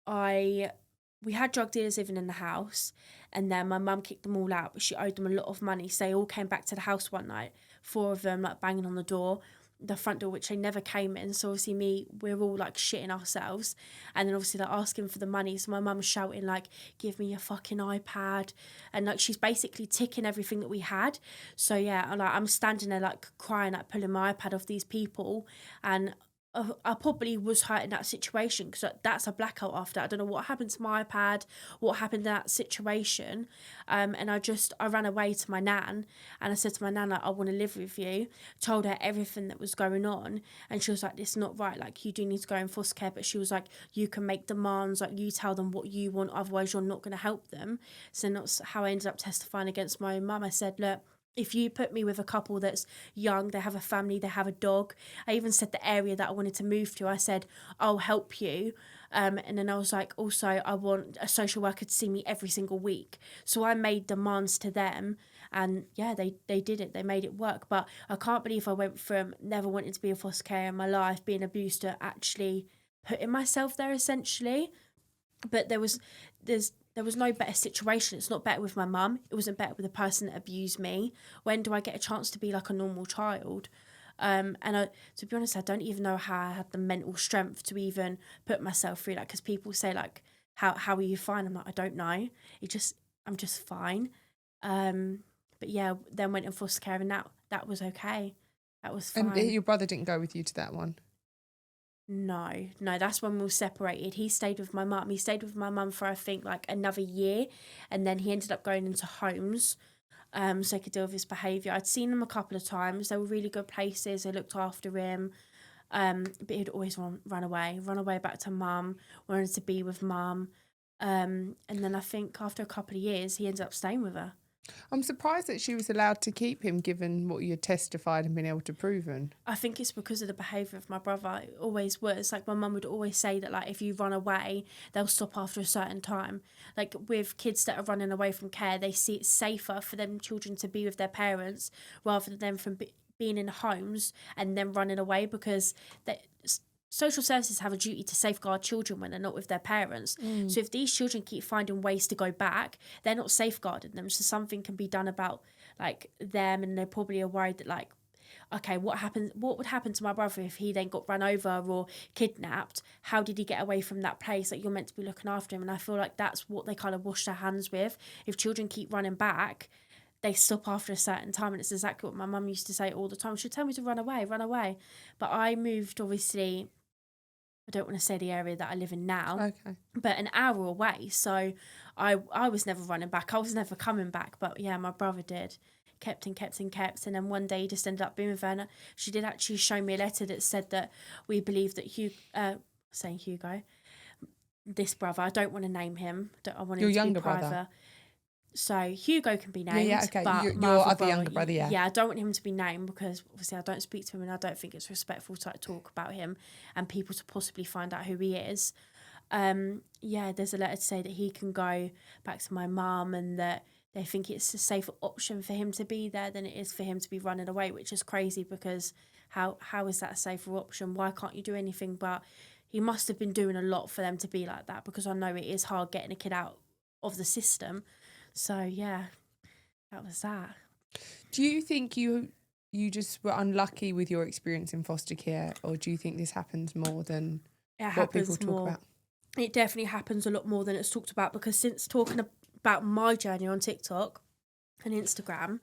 we had drug dealers living in the house, and then my mum kicked them all out, but she owed them a lot of money. So they all came back to the house one night, 4 of them like banging on the front door, which they never came in. So obviously we're all like shitting ourselves, and then obviously they're asking for the money. So my mum's shouting like, give me your fucking iPad, and like she's basically ticking everything that we had. So yeah, and like, I'm standing there like crying, like pulling my iPad off these people, and I probably was hurt in that situation because that's a blackout after. I don't know what happened to my iPad, what happened in that situation. And I ran away to my nan, and I said to my nan, like, I want to live with you. Told her everything that was going on. And she was like, it's not right. Like, you do need to go in foster care. But she was like, you can make demands. Like, you tell them what you want. Otherwise, you're not going to help them. So that's how I ended up testifying against my mum. I said, look, if you put me with a couple that's young, they have a family, they have a dog. I even said the area that I wanted to move to. I said, I'll help you. And then I was like, also, I want a social worker to see me every single week. So I made demands to them. And yeah, they did it. They made it work. But I can't believe I went from never wanting to be in foster care in my life, being abused, to actually putting myself there, essentially. But there was no better situation. It's not better with my mum. It wasn't better with the person that abused me. When do I get a chance to be like a normal child? To be honest, I don't even know how I had the mental strength to even put myself through that. Because people say like, how are you fine? I'm like, I don't know. I'm just fine. But yeah, then went in foster care, and that was okay. That was fine. And your brother didn't go with you to that one? No, that's when we were separated. He stayed with my mum. He stayed with my mum for, I think, like another year, and then he ended up going into homes, so he could deal with his behaviour. I'd seen him a couple of times. They were really good places. They looked after him, but he'd always run away back to mum, wanted to be with mum, and then I think after a couple of years, he ended up staying with her. I'm surprised that she was allowed to keep him, given what you had testified and been able to prove. I think it's because of the behaviour of my brother. It always was. Like, my mum would always say that, like, if you run away, they'll stop after a certain time. Like, with kids that are running away from care, they see it's safer for them children to be with their parents rather than from being in homes and then running away, because social services have a duty to safeguard children when they're not with their parents. So if these children keep finding ways to go back, they're not safeguarding them. So something can be done about like them, and they probably are worried that, like, okay, what would happen to my brother if he then got run over or kidnapped? How did he get away from that place? Like, you're meant to be looking after him. And I feel like that's what they kind of wash their hands with. If children keep running back, they stop after a certain time. And it's exactly what my mum used to say all the time. She'd tell me to run away. But I moved, obviously, I don't want to say the area that I live in now, Okay. but an hour away. So I was never running back. I was never coming back. But yeah, my brother did. Kept. And then one day he just ended up being with her. And she did actually show me a letter that said that we believe that Hugo, this brother, I don't want to name him. I want him Your to younger be private. brother? So Hugo can be named. Yeah, okay. But Your other younger brother, yeah. Yeah, I don't want him to be named because obviously I don't speak to him, and I don't think it's respectful to talk about him and people to possibly find out who he is. Yeah, there's a letter to say that he can go back to my mum, and that they think it's a safer option for him to be there than it is for him to be running away, which is crazy, because how is that a safer option? Why can't you do anything? But he must have been doing a lot for them to be like that, because I know it is hard getting a kid out of the system. So yeah, that was that. Do you think you just were unlucky with your experience in foster care, or do you think this happens more than what people talk about? It definitely happens a lot more than it's talked about, because since talking about my journey on TikTok and Instagram,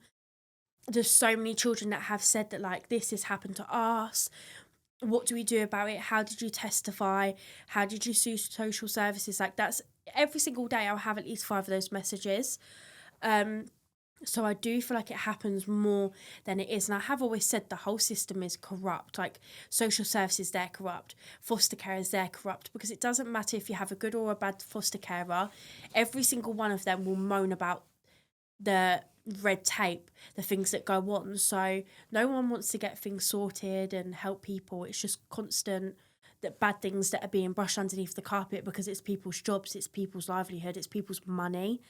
there's so many children that have said that, like, this has happened to us. What do we do about it? How did you testify? How did you sue social services? Like, that's every single day I'll have at least 5 of those messages. So I do feel like it happens more than it is. And I have always said the whole system is corrupt. Like social services, they're corrupt. Foster carers, they're corrupt. Because it doesn't matter if you have a good or a bad foster carer. Every single one of them will moan about the red tape, the things that go on. So no one wants to get things sorted and help people. It's just constant that bad things that are being brushed underneath the carpet because it's people's jobs, it's people's livelihood, it's people's money.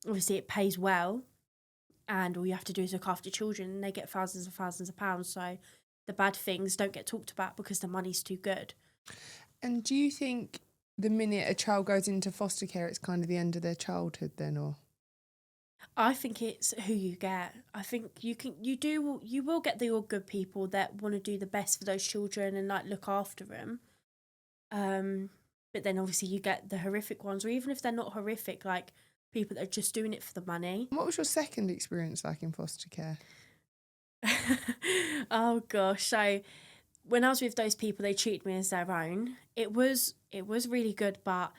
Obviously it pays well. And all you have to do is look after children and they get thousands and thousands of pounds. So the bad things don't get talked about because the money's too good. And do you think the minute a child goes into foster care, it's kind of the end of their childhood then, or? I think it's who you get. I think you will get the all good people that want to do the best for those children and like look after them. But then obviously you get the horrific ones, or even if they're not horrific, like people that are just doing it for the money. What was your second experience like in foster care? Oh gosh, so when I was with those people, they treated me as their own. It was really good, but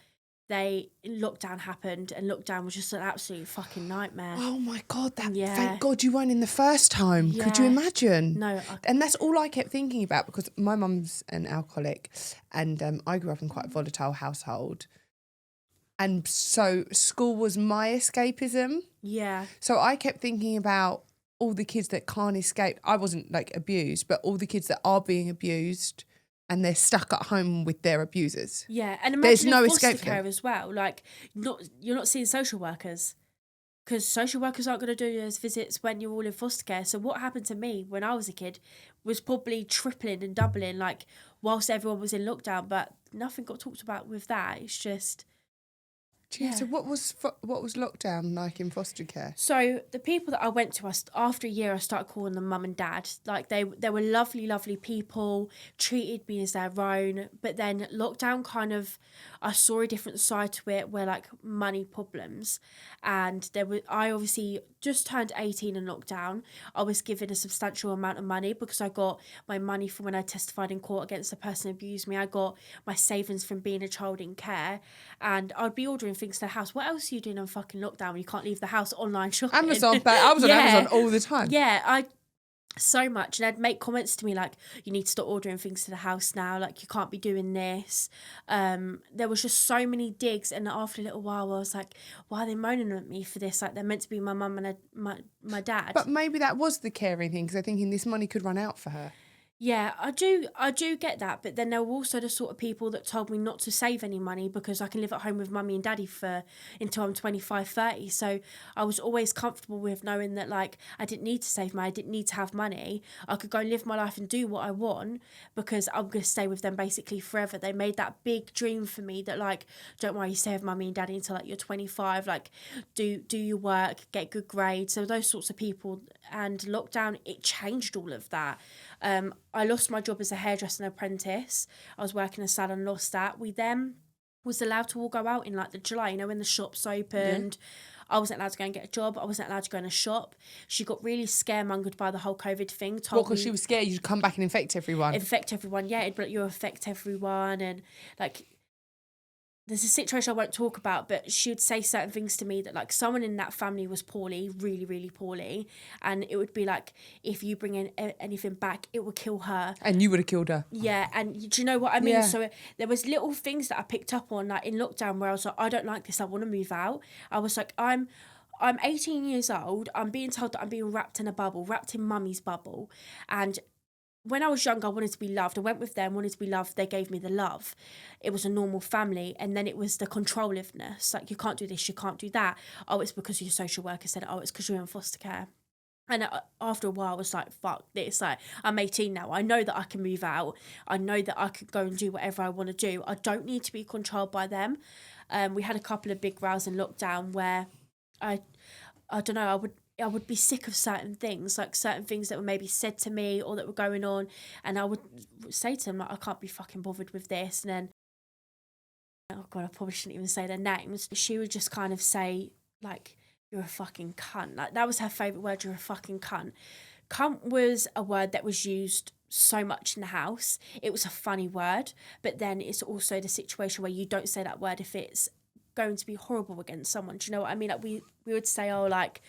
lockdown happened, and lockdown was just an absolute fucking nightmare. Oh my God, Yeah. thank God you weren't in the first time. Could you Yeah. imagine? No, And that's all I kept thinking about, because my mum's an alcoholic and I grew up in quite a volatile household. And so school was my escapism. yeah, So I kept thinking about all the kids that can't escape. I wasn't like abused, but all the kids that are being abused and they're stuck at home with their abusers. yeah, and There's imagine no in foster escape for them. care as well. Like, you're not seeing social workers because social workers aren't going to do those visits when you're all in foster care. So what happened to me when I was a kid was probably tripling and doubling, like whilst everyone was in lockdown. But nothing got talked about with that. It's just. Yeah. So what was lockdown like in foster care? So the people that I went to, after a year, I started calling them mum and dad. Like they were lovely, lovely people, treated me as their own. But then lockdown kind of, I saw a different side to it where like money problems. And I obviously just turned 18 in lockdown. I was given a substantial amount of money because I got my money from when I testified in court against the person who abused me. I got my savings from being a child in care. And I'd be ordering things to the house. What else are you doing on fucking lockdown when you can't leave the house? Online shopping. Amazon, but I was on Amazon all the time. Yeah, so much. And they'd make comments to me like, you need to stop ordering things to the house now, like you can't be doing this. There was just so many digs, and after a little while I was like, why are they moaning at me for this? Like they're meant to be my mum and my dad. But maybe that was the caring thing, because they're thinking this money could run out for her. Yeah, I do get that, but then there were also the sort of people that told me not to save any money because I can live at home with mummy and daddy until I'm 25, 30. So I was always comfortable with knowing that like I didn't need to save money, I didn't need to have money. I could go live my life and do what I want because I'm going to stay with them basically forever. They made that big dream for me that like, don't worry, you stay with mummy and daddy until like you're 25, like do your work, get good grades. So those sorts of people, and lockdown, it changed all of that. I lost my job as a hairdresser and apprentice. I was working in a salon, lost that. We then was allowed to all go out in like the July, you know, when the shops opened. Yeah. I wasn't allowed to go and get a job. I wasn't allowed to go in a shop. She got really scaremongered by the whole COVID thing. What, because she was scared you'd come back and infect everyone? Infect everyone, yeah. It'd be like, you affect everyone. And like, there's a situation I won't talk about, but she would say certain things to me that like someone in that family was poorly, really, really poorly. And it would be like, if you bring in anything back, it will kill her. And you would have killed her. Yeah. And do you know what I mean? Yeah. So there was little things that I picked up on like in lockdown where I was like, I don't like this. I want to move out. I was like, I'm 18 years old. I'm being told that I'm being wrapped in a bubble, wrapped in mummy's bubble. And when I was young, I wanted to be loved. I went with them, wanted to be loved. They gave me the love. It was a normal family. And then it was the controlliveness. Like, you can't do this, you can't do that. Oh, it's because your social worker said, oh, it's because you're in foster care. And after a while, I was like, fuck this. Like, I'm 18 now. I know that I can move out. I know that I could go and do whatever I want to do. I don't need to be controlled by them. We had a couple of big rows in lockdown where I don't know, I would be sick of certain things, like certain things that were maybe said to me or that were going on, and I would say to them, like, I can't be fucking bothered with this. And then, oh God, I probably shouldn't even say their names. She would just kind of say, like, you're a fucking cunt. Like, that was her favourite word, you're a fucking cunt. Cunt was a word that was used so much in the house. It was a funny word, but then it's also the situation where you don't say that word if it's going to be horrible against someone. Do you know what I mean? Like, we would say, oh, like,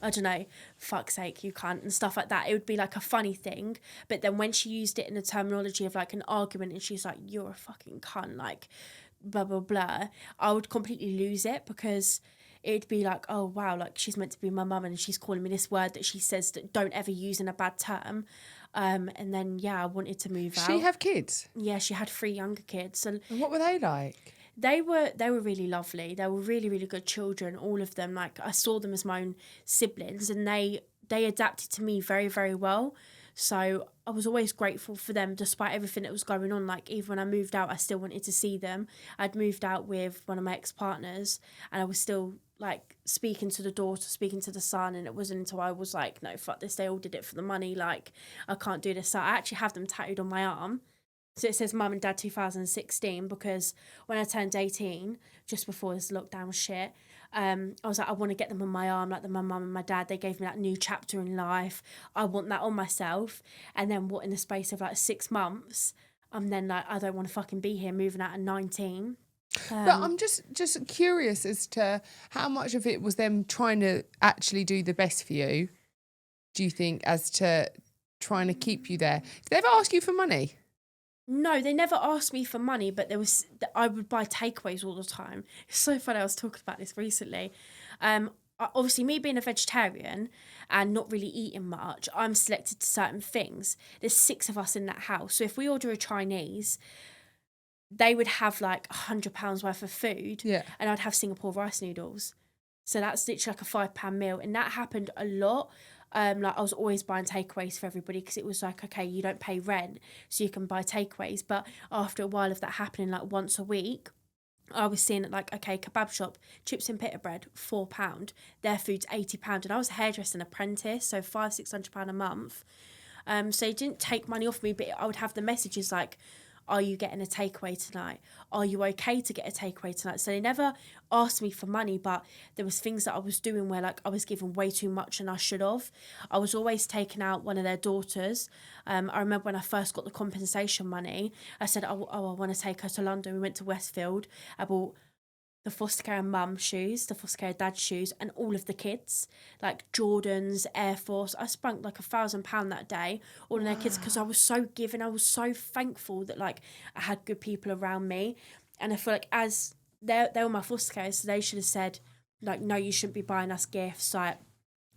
I don't know, fuck's sake, you can't, and stuff like that. It would be like a funny thing. But then when she used it in the terminology of like an argument and she's like, you're a fucking cunt, like blah, blah, blah, I would completely lose it because it'd be like, oh, wow, like she's meant to be my mum and she's calling me this word that she says that don't ever use in a bad term. And then, yeah, I wanted to move out. She have kids? Yeah, she had 3 younger kids. And what were they like? They were really lovely. They were really, really good children, all of them. Like, I saw them as my own siblings and they adapted to me very, very well. So I was always grateful for them despite everything that was going on. Like, even when I moved out, I still wanted to see them. I'd moved out with one of my ex-partners and I was still, like, speaking to the daughter, speaking to the son, and it wasn't until I was like, no, fuck this, they all did it for the money. Like, I can't do this. So I actually have them tattooed on my arm. So it says Mum and Dad 2016 because when I turned 18, just before this lockdown shit, I was like, I want to get them on my arm, like my mum and my dad. They gave me that new chapter in life. I want that on myself. And then what, in the space of like 6 months, I'm then like, I don't want to fucking be here, moving out at 19. But I'm just curious as to how much of it was them trying to actually do the best for you, do you think, as to trying to keep you there? Did they ever ask you for money? No, they never asked me for money, but I would buy takeaways all the time. It's so funny, I was talking about this recently. Obviously, me being a vegetarian and not really eating much, I'm selected to certain things. There's 6 of us in that house. So if we order a Chinese, they would have like £100 worth of food. Yeah. And I'd have Singapore rice noodles. So that's literally like a £5 meal. And that happened a lot. Like, I was always buying takeaways for everybody because it was like, okay, you don't pay rent, so you can buy takeaways. But after a while of that happening, like once a week, I was seeing it like, okay, kebab shop, chips and pita bread, £4. Their food's £80. And I was a hairdressing apprentice, so £500-600 a month. So it didn't take money off me, but I would have the messages like, are you getting a takeaway tonight? Are you okay to get a takeaway tonight? So they never asked me for money, but there was things that I was doing where like I was giving way too much than I should have. I was always taking out one of their daughters. I remember when I first got the compensation money, I said, I want to take her to London. We went to Westfield. I bought the foster care mum shoes, the foster care dad shoes, and all of the kids, like Jordans, Air Force. I spent like £1,000 that day, all in their kids, because I was so giving. I was so thankful that like I had good people around me. And I feel like as they were my foster care, so they should have said, like, no, you shouldn't be buying us gifts. Like,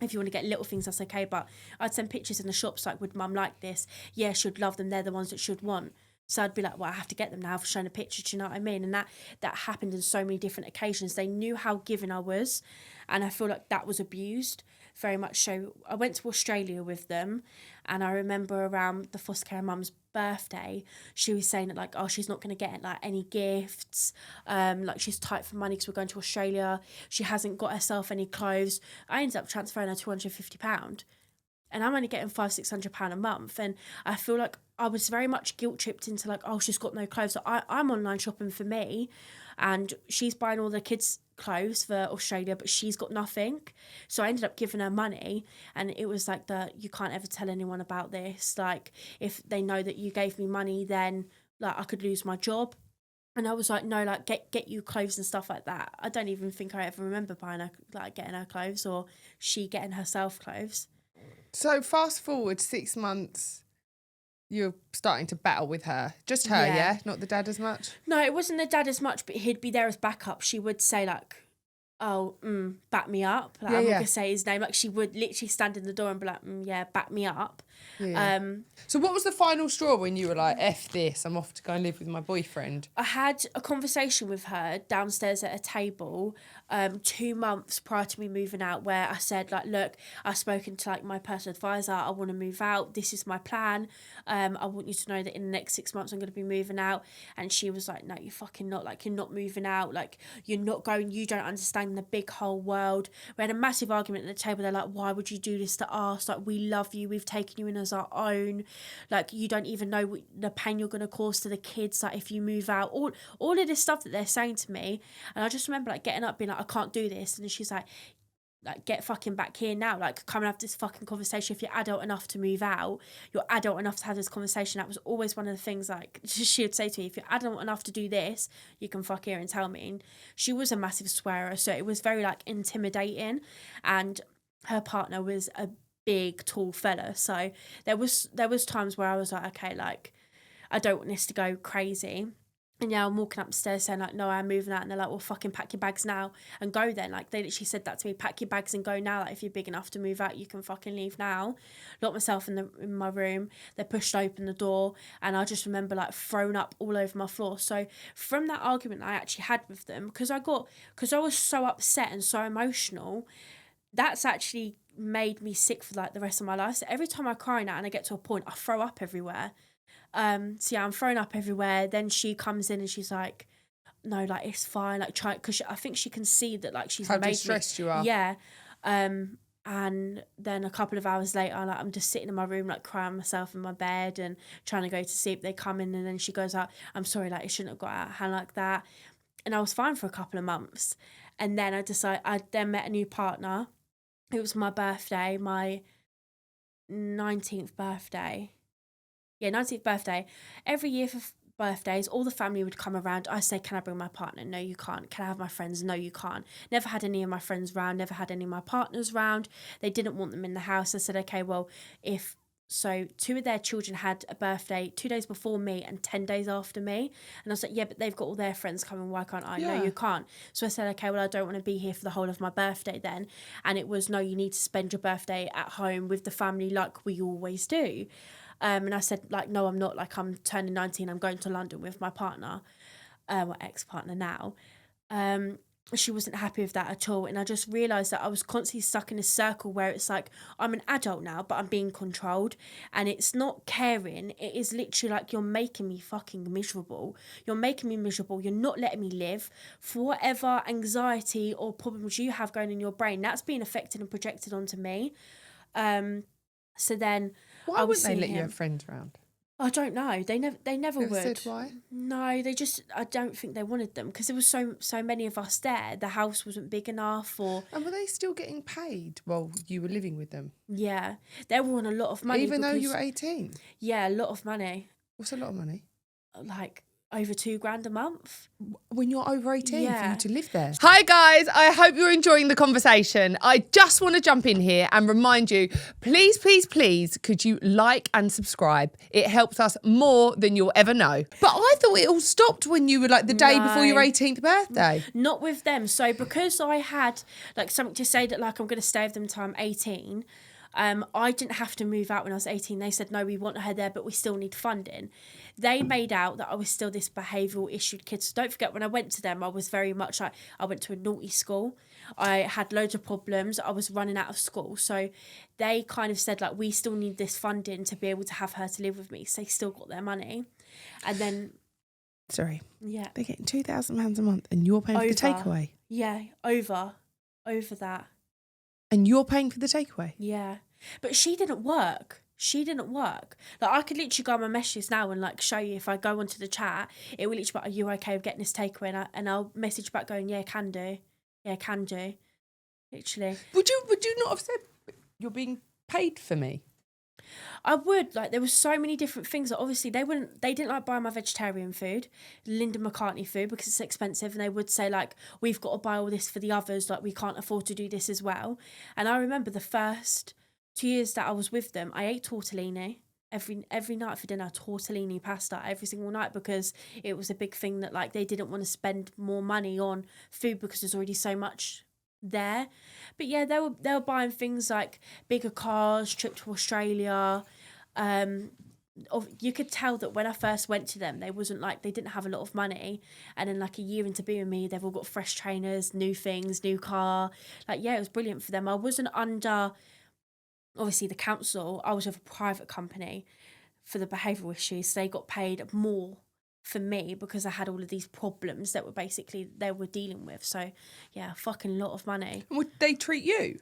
if you want to get little things, that's okay. But I'd send pictures in the shops, like, would mum like this? Yeah, she'd love them. They're the ones that she'd want. So I'd be like, well, I have to get them now for showing a picture, do you know what I mean? And that happened in so many different occasions. They knew how giving I was, and I feel like that was abused very much so. I went to Australia with them, and I remember around the foster care mum's birthday, she was saying that, like, oh, she's not going to get, like, any gifts, like, she's tight for money because we're going to Australia. She hasn't got herself any clothes. I ended up transferring her £250. And I'm only getting £500-600 a month. And I feel like I was very much guilt tripped into like, oh, she's got no clothes. So I'm online shopping for me, and she's buying all the kids' clothes for Australia, but she's got nothing. So I ended up giving her money, and it was like you can't ever tell anyone about this. Like, if they know that you gave me money, then like I could lose my job. And I was like, no, like get you clothes and stuff like that. I don't even think I ever remember buying her, like, getting her clothes or she getting herself clothes. So fast forward 6 months, you're starting to battle with her. Just her, yeah? Not the dad as much? No, it wasn't the dad as much, but he'd be there as backup. She would say like, oh, back me up. Like, I'm not going to say his name. Like, she would literally stand in the door and be like, yeah, back me up. Yeah. So what was the final straw when you were like, F this, I'm off to go and live with my boyfriend? I had a conversation with her downstairs at a table 2 months prior to me moving out, where I said, like, look, I've spoken to like my personal advisor. I want to move out. This is my plan. I want you to know that in the next 6 months I'm going to be moving out. And she was like, no, you're fucking not. Like, you're not moving out. Like, you're not going. You don't understand the big whole world. We had a massive argument at the table. They're like, why would you do this to us? Like, we love you. We've taken you in as our own. Like, you don't even know what the pain you're going to cause to the kids, like, if you move out. All of this stuff that they're saying to me. And I just remember like getting up being like, I can't do this. And then she's like, get fucking back here now. Like, come and have this fucking conversation. If you're adult enough to move out, you're adult enough to have this conversation. That was always one of the things, like, she would say to me, if you're adult enough to do this, you can fuck here and tell me. And she was a massive swearer, so it was very like intimidating. And her partner was a big, tall fella. So there was times where I was like, okay, like, I don't want this to go crazy. And yeah, I'm walking upstairs saying like, no, I'm moving out. And they're like, well, fucking pack your bags now and go then. Like, they literally said that to me, pack your bags and go now. Like, if you're big enough to move out, you can fucking leave now. Locked myself in my room. They pushed open the door. And I just remember like thrown up all over my floor. So from that argument I actually had with them, because I was so upset and so emotional, that's actually made me sick for like the rest of my life. So every time I cry now and I get to a point, I throw up everywhere. So yeah, I'm throwing up everywhere. Then she comes in and she's like, no, like, it's fine. Like, try, because I think she can see that, like, she's How made distressed me. you are. Yeah. And then a couple of hours later, like, I'm just sitting in my room, like, crying myself in my bed and trying to go to sleep. They come in and then she goes out, I'm sorry, like, it shouldn't have got out of hand like that. And I was fine for a couple of months. And then I then met a new partner. It was my birthday, my 19th birthday. Yeah, 19th birthday. Every year for birthdays, all the family would come around. I say, can I bring my partner? No, you can't. Can I have my friends? No, you can't. Never had any of my friends round, never had any of my partners round. They didn't want them in the house. I said, okay, well, so 2 of their children had a birthday 2 days before me and 10 days after me. And I was like, yeah, but they've got all their friends coming. Why can't I? Yeah. No, you can't. So I said, okay, well, I don't want to be here for the whole of my birthday then. And it was, no, you need to spend your birthday at home with the family like we always do. And I said, like, no, I'm not. Like, I'm turning 19. I'm going to London with my partner, ex-partner now. She wasn't happy with that at all. And I just realised that I was constantly stuck in a circle where it's like, I'm an adult now, but I'm being controlled. And it's not caring. It is literally like, you're making me fucking miserable. You're making me miserable. You're not letting me live. For whatever anxiety or problems you have going in your brain, that's being affected and projected onto me. So then Why wouldn't they let you have friends around? I don't know. They never would. Said why? No, they just. I don't think they wanted them because there was so many of us there. The house wasn't big enough, And were they still getting paid while you were living with them? Yeah, they were on a lot of money. Even though you were 18? Yeah, a lot of money. What's a lot of money? Like over $2,000 a month. When you're over 18 Yeah. for you to live there. Hi guys, I hope you're enjoying the conversation. I just want to jump in here and remind you, please, please, please, could you like and subscribe? It helps us more than you'll ever know. But I thought it all stopped when you were like the day before your 18th birthday. Not with them. So because I had like something to say that like I'm going to stay with them until I'm 18, I didn't have to move out when I was 18. They said, no, we want her there, but we still need funding. They made out that I was still this behavioural issued kid. So don't forget, when I went to them, I was very much like, I went to a naughty school. I had loads of problems. I was running out of school. So they kind of said, like, we still need this funding to be able to have her to live with me. So they still got their money. And then... Sorry. Yeah. They're getting £2,000 a month and you're paying for the takeaway? Yeah, over that. And you're paying for the takeaway? Yeah. But she didn't work. Like, I could literally go on my messages now and, like, show you if I go onto the chat, it will literally be, are you okay with getting this takeaway? And I'll message back going, yeah, can do. Yeah, can do. Literally. Would you not have said, you're being paid for me? I would. Like, there were so many different things that obviously they didn't like buying my vegetarian food, Linda McCartney food, because it's expensive, and they would say, like, we've got to buy all this for the others, like, we can't afford to do this as well. And I remember the first 2 years that I was with them, I ate tortellini every night for dinner, tortellini pasta every single night, because it was a big thing that, like, they didn't want to spend more money on food because there's already so much there. But yeah, they were buying things like bigger cars, trip to Australia. You could tell that when I first went to them, they didn't have a lot of money, and then like a year into being with me, they've all got fresh trainers, new things, new car. Like, yeah, it was brilliant for them. I wasn't under obviously the council. I was with a private company for the behavioural issues, so they got paid more for me because I had all of these problems that they were dealing with. So yeah, fucking lot of money. And would they treat you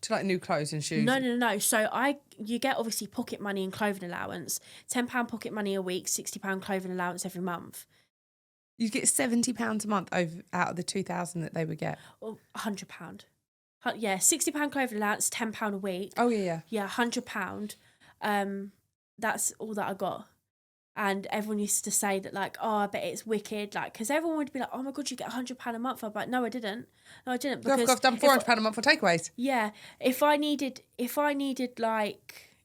to like new clothes and shoes? No. So you get obviously pocket money and clothing allowance, £10 pocket money a week, £60 clothing allowance every month. You get £70 a month out of the 2,000 that they would get. Or £100. Yeah, £60 clothing allowance, £10 a week. Oh yeah. Yeah, £100. That's all that I got. And everyone used to say that, like, oh, I bet it's wicked. Like, because everyone would be like, oh my God, you get £100 a month. I'm like, no, I didn't. No, I didn't. Because I've done £400 a month for takeaways. yeah, if I needed like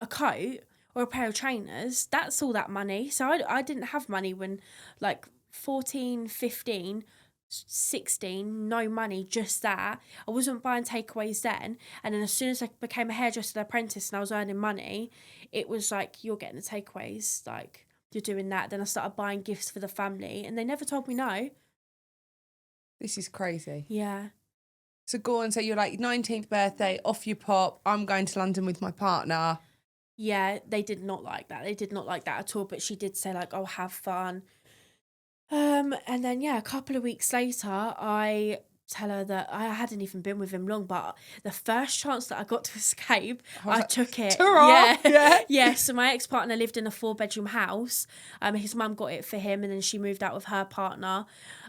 a coat or a pair of trainers, that's all that money. So I didn't have money when like 14, 15, 16, no money, just that. I wasn't buying takeaways then. And then as soon as I became a hairdresser apprentice and I was earning money, it was like, you're getting the takeaways, like you're doing that. Then I started buying gifts for the family and they never told me no. This is crazy. Yeah. So go on, so you're like 19th birthday, off you pop, I'm going to London with my partner. Yeah, they did not like that. They did not like that at all. But she did say like, "Oh, have fun." And then yeah, a couple of weeks later, I tell her that I hadn't even been with him long, but the first chance that I got to escape, I took it. Yeah. Yeah. So my ex-partner lived in a 4-bedroom house. His mum got it for him, and then she moved out with her partner.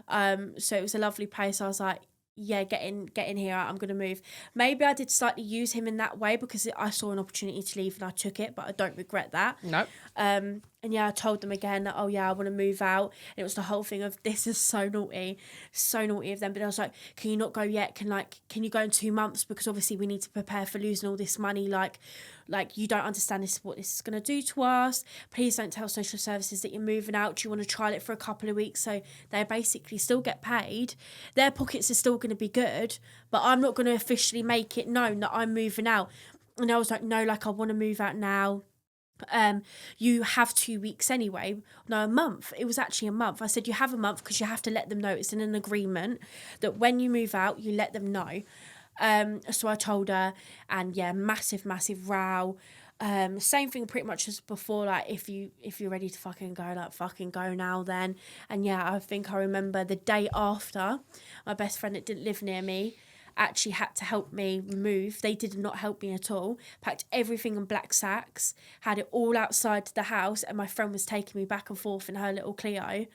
So it was a lovely place. I was like, yeah, get in here, I'm going to move. Maybe I did slightly use him in that way because I saw an opportunity to leave and I took it, but I don't regret that. No. And yeah, I told them again that, oh yeah, I want to move out. And it was the whole thing of, this is so naughty of them. But I was like, can you not go yet? Can you go in 2 months? Because obviously we need to prepare for losing all this money. Like you don't understand what this is going to do to us. Please don't tell social services that you're moving out. Do you want to trial it for a couple of weeks? So they basically still get paid. Their pockets are still going to be good, but I'm not going to officially make it known that I'm moving out. And I was like, no, like I want to move out now. You have 2 weeks anyway. No, a month. It was actually a month. I said, you have a month because you have to let them know. It's in an agreement that when you move out, you let them know. So I told her, and yeah, massive row. Same thing pretty much as before, like if you're ready to fucking go, like fucking go now then. And yeah, I think I remember the day after, my best friend that didn't live near me actually had to help me move. They did not help me at all. Packed everything in black sacks, had it all outside the house, and my friend was taking me back and forth in her little Clio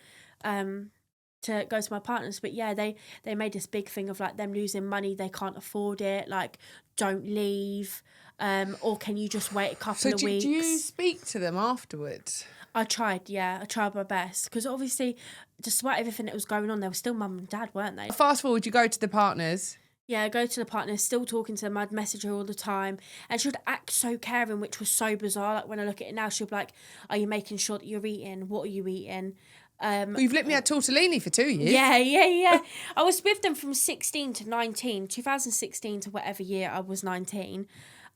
to go to my partner's. But yeah, they made this big thing of like them losing money, they can't afford it, like don't leave, or can you just wait a couple of weeks. Do you speak to them afterwards? I tried my best, because obviously despite everything that was going on, they were still mum and dad, weren't they? Fast forward, you go to the partners. Yeah, go to the partner, still talking to them. I'd message her all the time. And she would act so caring, which was so bizarre. Like, when I look at it now, she'll be like, are you making sure that you're eating? What are you eating? You've let me have tortellini for 2 years. Yeah. I was with them from 16 to 19, 2016 to whatever year I was 19.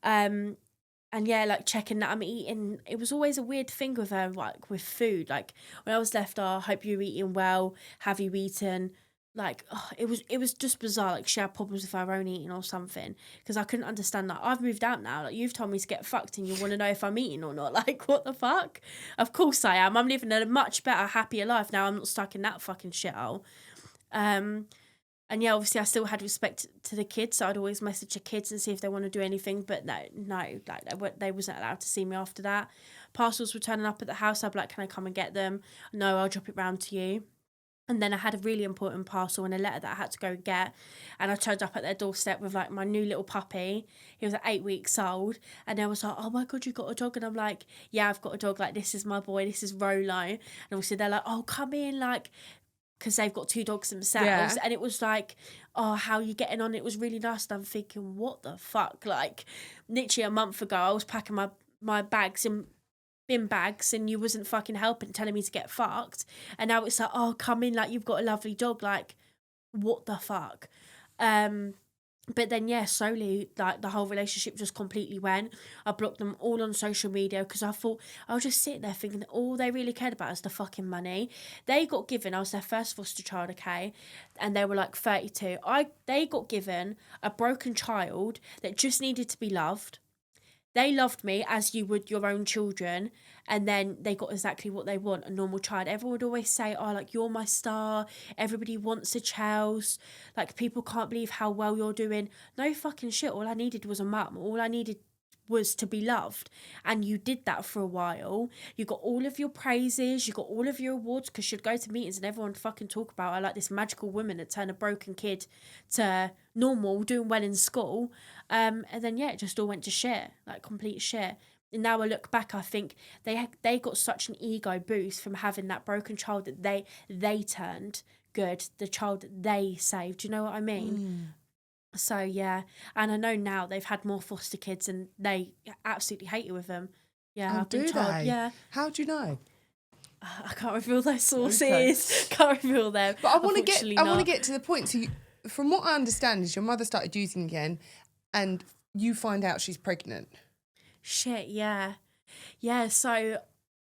And yeah, like checking that I'm eating. It was always a weird thing with her, like with food. Like when I was left, I hope you're eating well. Have you eaten? Like, oh, it was just bizarre. Like, she had problems with her own eating or something, because I couldn't understand that. I've moved out now. Like, you've told me to get fucked and you want to know if I'm eating or not. Like, what the fuck? Of course I am. I'm living a much better, happier life now. I'm not stuck in that fucking shithole. And yeah, obviously I still had respect to the kids, so I'd always message the kids and see if they want to do anything. But no, like they wasn't allowed to see me after that. Parcels were turning up at the house. I'd be like, can I come and get them? No, I'll drop it round to you. And then I had a really important parcel and a letter that I had to go and get. And I turned up at their doorstep with like my new little puppy. He was like 8 weeks old. And they was like, oh my God, you got a dog? And I'm like, yeah, I've got a dog. Like, this is my boy. This is Rolo. And obviously they're like, oh, come in. Like, because they've got 2 dogs themselves. Yeah. And it was like, oh, how are you getting on? It was really nice. And I'm thinking, what the fuck? Like, literally a month ago, I was packing my bags in bin bags and you wasn't fucking helping, telling me to get fucked. And now it's like, oh, come in, like, you've got a lovely dog. Like, what the fuck? But then, yeah, slowly, like, the whole relationship just completely went. I blocked them all on social media because I thought, I was just sitting there thinking that all they really cared about is the fucking money. They got given, I was their first foster child, okay, and they were like 32. They got given a broken child that just needed to be loved. They loved me as you would your own children, and then they got exactly what they want, a normal child. Everyone would always say, oh, like, you're my star, everybody wants a Chels, like, people can't believe how well you're doing. No fucking shit, all I needed was a mum, all I needed was to be loved, and you did that for a while. You got all of your praises, you got all of your awards, because you'd go to meetings and everyone would fucking talk about her like this magical woman that turned a broken kid to normal, doing well in school, and then yeah, it just all went to shit, like complete shit. And now I look back, I think they got such an ego boost from having that broken child that they turned good, the child that they saved. Do you know what I mean? So yeah, and I know now they've had more foster kids and they absolutely hate it with them. Yeah, I've been told. They? Yeah, How do you know? I can't reveal their sources. Okay. Can't reveal them. But I want to get. I want to not. get to the point. So, from what I understand, is your mother started using again, and you find out she's pregnant. Shit. Yeah, yeah. So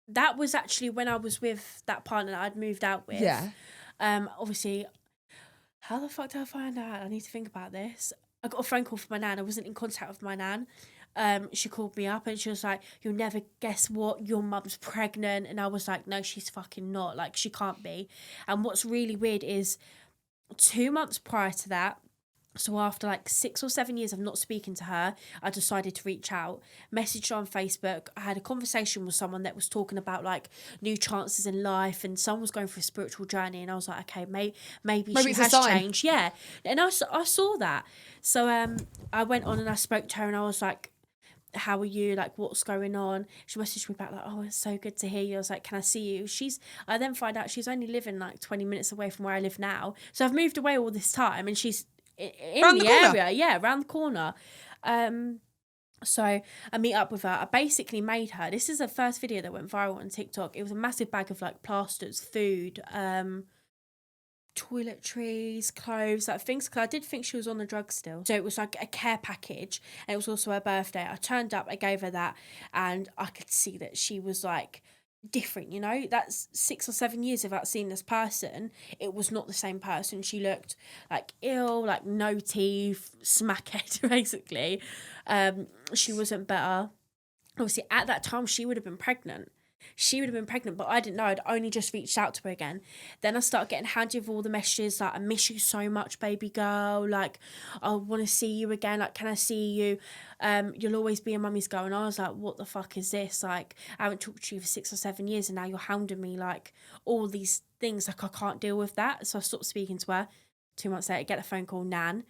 that was actually when I was with that partner that I'd moved out with. Yeah. Obviously, how the fuck did I find out? I need to think about this. I got a phone call from my nan. I wasn't in contact with my nan. She called me up and she was like, "You'll never guess what, your mum's pregnant." And I was like, "No, she's fucking not. Like, she can't be." And what's really weird is 2 months prior to that, so after like 6 or 7 years of not speaking to her, I decided to reach out, messaged her on Facebook. I had a conversation with someone that was talking about like new chances in life, and someone was going through a spiritual journey, and I was like, okay, maybe she has changed. Yeah. And I saw that. So I went on and I spoke to her and I was like, "How are you? Like, what's going on?" She messaged me back like, "Oh, it's so good to hear you." I was like, "Can I see you?" I then find out she's only living like 20 minutes away from where I live now. So I've moved away all this time and she's in Round the the area. Yeah, around the corner. So I meet up with her. I basically made her. This is the first video that went viral on TikTok. It was a massive bag of like plasters, food, toiletries, clothes, like things, because I did think she was on the drugs still. So it was like a care package, and it was also her birthday. I turned up, I gave her that, and I could see that she was like different, you know? That's 6 or 7 years without seeing this person. It was not the same person. She looked like ill, like no teeth, smackhead, basically. She wasn't better. Obviously, at that time, she would have been pregnant. But I didn't know. I'd only just reached out to her again. Then I started getting handed with all the messages like, "I miss you so much, baby girl. Like, I want to see you again. Like, can I see you? You'll always be a mummy's girl." And I was like, what the fuck is this? Like, I haven't talked to you for 6 or 7 years and now you're hounding me, like, all these things. Like, I can't deal with that. So I stopped speaking to her. 2 months later, get a phone call, "Nan,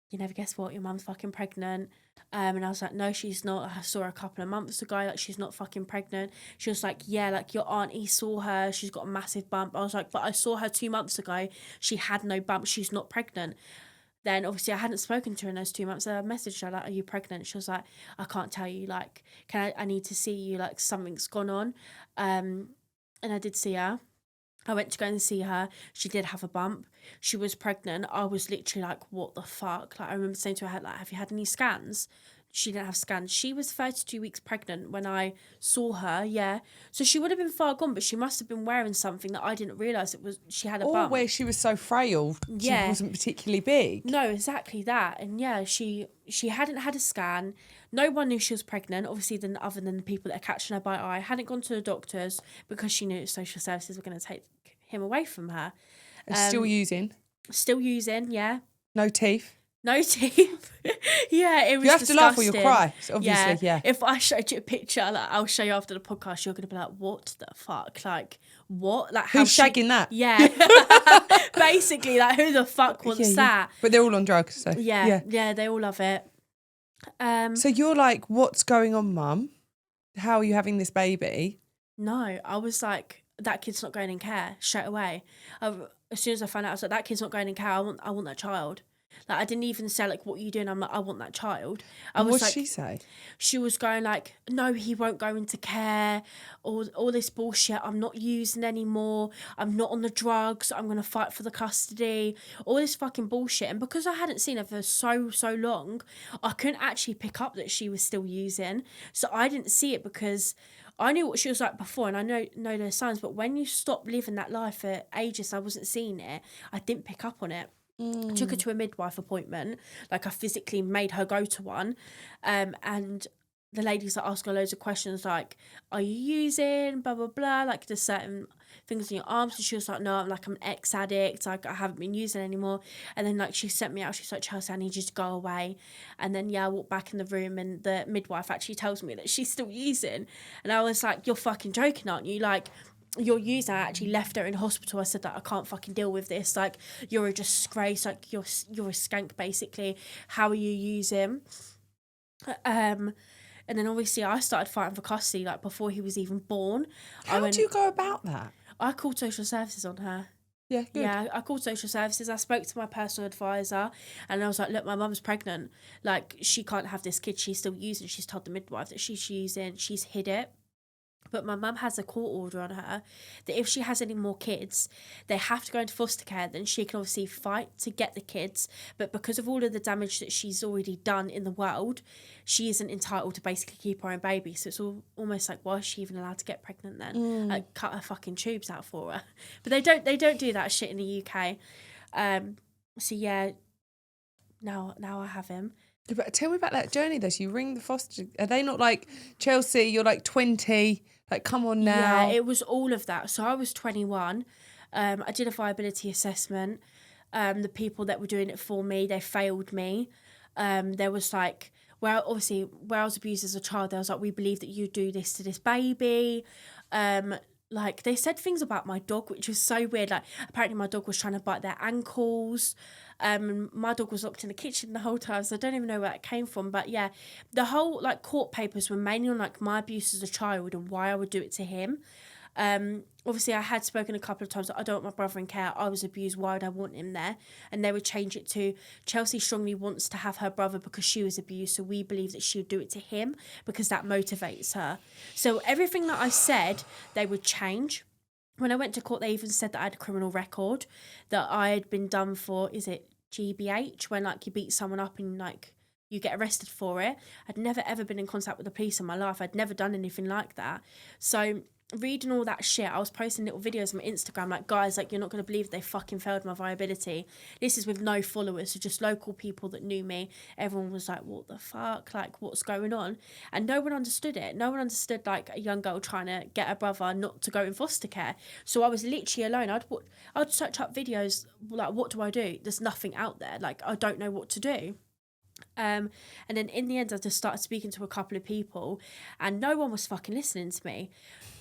you never guess what, your mum's fucking pregnant." And I was like, "No, she's not. I saw her a couple of months ago. Like, she's not fucking pregnant." She was like, "Yeah, like your auntie saw her. She's got a massive bump." I was like, "But I saw her 2 months ago. She had no bump. She's not pregnant." Then obviously I hadn't spoken to her in those 2 months. I messaged her like, "Are you pregnant?" She was like, "I can't tell you. Like, I need to see you. Like, something's gone on." And I did see her. I went to go and see her. She did have a bump. She was pregnant. I was literally like, what the fuck? Like, I remember saying to her, like, "Have you had any scans?" She didn't have scans. She was 32 weeks pregnant when I saw her, yeah. So she would have been far gone, but she must have been wearing something that I didn't realise it was. She had a bump. Or where she was so frail, Yeah. she wasn't particularly big. No, exactly that. And yeah, she hadn't had a scan. No one knew she was pregnant, obviously, other than the people that are catching her by eye. Hadn't gone to the doctors because she knew social services were going to take him away from her. And still using. Still using, yeah. No teeth. No teeth. Yeah, it was You have disgusting. to laugh or you'll cry, obviously, yeah. If I showed you a picture, like, I'll show you after the podcast, you're going to be like, what the fuck? Like, what? Like, how Who's shagging that? Yeah. Basically, like, who the fuck wants that? But they're all on drugs, so. Yeah, they all love it. So you're like, what's going on, Mum? How are you having this baby? No, I was like, that kid's not going in care straight away. As soon as I found out, I was like, that kid's not going in care. I want that child. Like, I didn't even say, like, what are you doing? I'm like, I want that child. What did she say? She was going like, "No, he won't go into care. All this bullshit. I'm not using anymore. I'm not on the drugs. I'm going to fight for the custody." All this fucking bullshit. And because I hadn't seen her for so long, I couldn't actually pick up that she was still using. So I didn't see it because I knew what she was like before, and I know their signs. But when you stop living that life for ages, I wasn't seeing it. I didn't pick up on it. I took her to a midwife appointment. Like, I physically made her go to one. And the ladies that ask her loads of questions like, "Are you using blah blah blah?" Like, there's certain things in your arms. And she was like, "No, I'm an ex-addict. Like, I haven't been using anymore." And then, like, she sent me out. She's like, "Chelsea, I need you to go away." And then, I walked back in the room and the midwife actually tells me that she's still using. And I was like, "You're fucking joking, aren't you? Like, your user actually left her in hospital." I said that I can't fucking deal with this. Like, you're a disgrace. Like, you're a skank, basically. How are you using? And then obviously I started fighting for custody like before he was even born. How do you go about that? I called social services on her. Yeah, good. Yeah, I called social services. I spoke to my personal advisor and I was like, look, my mum's pregnant. Like, she can't have this kid. She's still using. She's told the midwife that she's using. She's hid it. But my mum has a court order on her that if she has any more kids, they have to go into foster care. Then she can obviously fight to get the kids. But because of all of the damage that she's already done in the world, she isn't entitled to basically keep her own baby. So it's almost like, why is she even allowed to get pregnant then? Like, cut her fucking tubes out for her. But they don't do that shit in the UK. So yeah, now I have him. But tell me about that journey though. So you ring the foster. Are they not like, Chelsea, you're like 20, like come on now? Yeah, it was all of that. So I was 21. I did a viability assessment. The people that were doing it for me, they failed me. There was like, where I was abused as a child, there was like, we believe that you do this to this baby. Like, they said things about my dog, which was so weird. Like, apparently my dog was trying to bite their ankles. My dog was locked in the kitchen the whole time, so I don't even know where it came from. But yeah, the whole like court papers were mainly on like my abuse as a child and why I would do it to him. Obviously I had spoken a couple of times that I don't want my brother in care. I was abused. Why would I want him there? And they would change it to Chelsea strongly wants to have her brother because she was abused. So we believe that she would do it to him because that motivates her. So everything that I said, they would change. When I went to court, they even said that I had a criminal record, that I had been done for, is it GBH, when like you beat someone up and like you get arrested for it. I'd never ever been in contact with the police in my life. I'd never done anything like that. So reading all that shit, I was posting little videos on my Instagram like, guys, like, you're not going to believe they fucking failed my viability. This is with no followers, so just local people that knew me. Everyone was like, what the fuck, like, what's going on? And no one understood it. No one understood like a young girl trying to get her brother not to go in foster care. So I was literally alone. I'd search up videos like, what do I do? There's nothing out there. Like, I don't know what to do. And then in the end, I just started speaking to a couple of people and no one was fucking listening to me.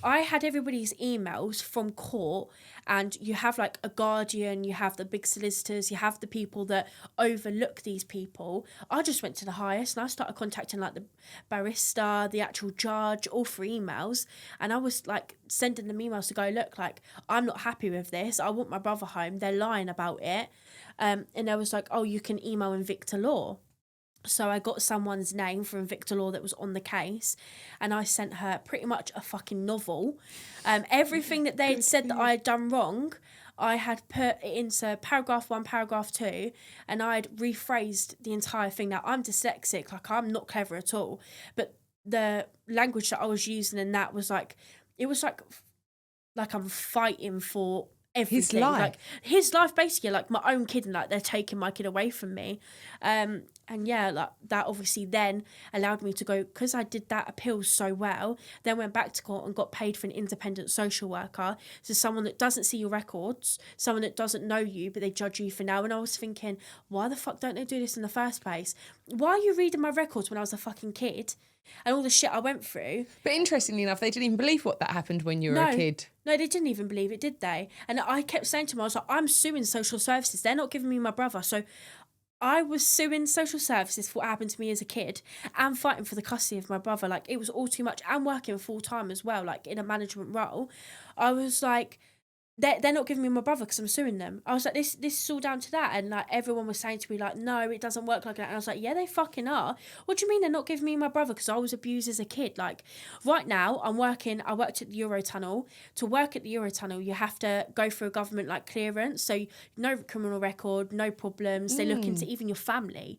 I had everybody's emails from court, and you have like a guardian, you have the big solicitors, you have the people that overlook these people. I just went to the highest and I started contacting like the barrister, the actual judge, all for emails. And I was like sending them emails to go, look, like, I'm not happy with this. I want my brother home. They're lying about it. And there was like, oh, you can email Invicta Law. So I got someone's name from Victor Law that was on the case, and I sent her pretty much a fucking novel. Everything that they had said that I had done wrong, I had put it into paragraph 1, paragraph 2, and I had rephrased the entire thing. Now, I'm dyslexic, like, I'm not clever at all, but the language that I was using in that was like, it was like I'm fighting for everything. His life. Like, his life, basically, like my own kid, and like they're taking my kid away from me. And yeah, like that obviously then allowed me to go, because I did that appeal so well, then went back to court and got paid for an independent social worker. So someone that doesn't see your records, someone that doesn't know you, but they judge you for now. And I was thinking, why the fuck don't they do this in the first place? Why are you reading my records when I was a fucking kid? And all the shit I went through. But interestingly enough, they didn't even believe what that happened when you were a kid. No, they didn't even believe it, did they? And I kept saying to them, I was like, I'm suing social services. They're not giving me my brother. So I was suing social services for what happened to me as a kid and fighting for the custody of my brother. Like, it was all too much. And working full time as well, like in a management role. I was like, they're not giving me my brother because I'm suing them. I was like, this is all down to that. And like everyone was saying to me like, no, it doesn't work like that. And I was like, yeah, they fucking are. What do you mean they're not giving me my brother because I was abused as a kid? Like, right now I worked at the Eurotunnel. To work at the Eurotunnel, you have to go through a government like clearance. So no criminal record, no problems. They look into even your family.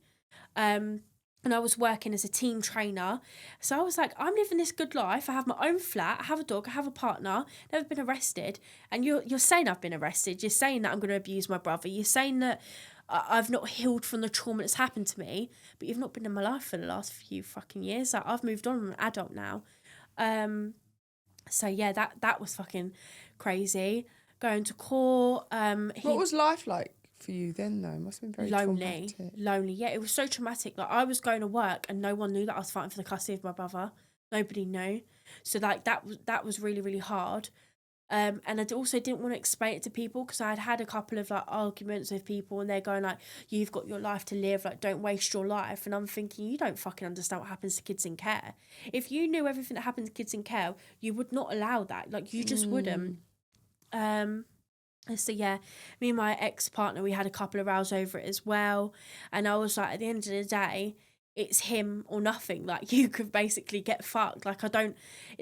And I was working as a team trainer. So I was like, I'm living this good life. I have my own flat. I have a dog. I have a partner. Never been arrested. And you're saying I've been arrested. You're saying that I'm going to abuse my brother. You're saying that I've not healed from the trauma that's happened to me. But you've not been in my life for the last few fucking years. Like, I've moved on. I'm an adult now. So yeah, that was fucking crazy. Going to court. What was life like for you then, though? It must have been very lonely. Yeah, it was so traumatic. Like, I was going to work and no one knew that I was fighting for the custody of my brother. Nobody knew. So like that was really, really hard. And I also didn't want to explain it to people because I had a couple of like arguments with people and they're going like, you've got your life to live, like don't waste your life. And I'm thinking, you don't fucking understand what happens to kids in care. If you knew everything that happens to kids in care, you would not allow that. Like you just wouldn't. So yeah, me and my ex-partner, we had a couple of rows over it as well. And I was like, at the end of the day, it's him or nothing. Like you could basically get fucked. Like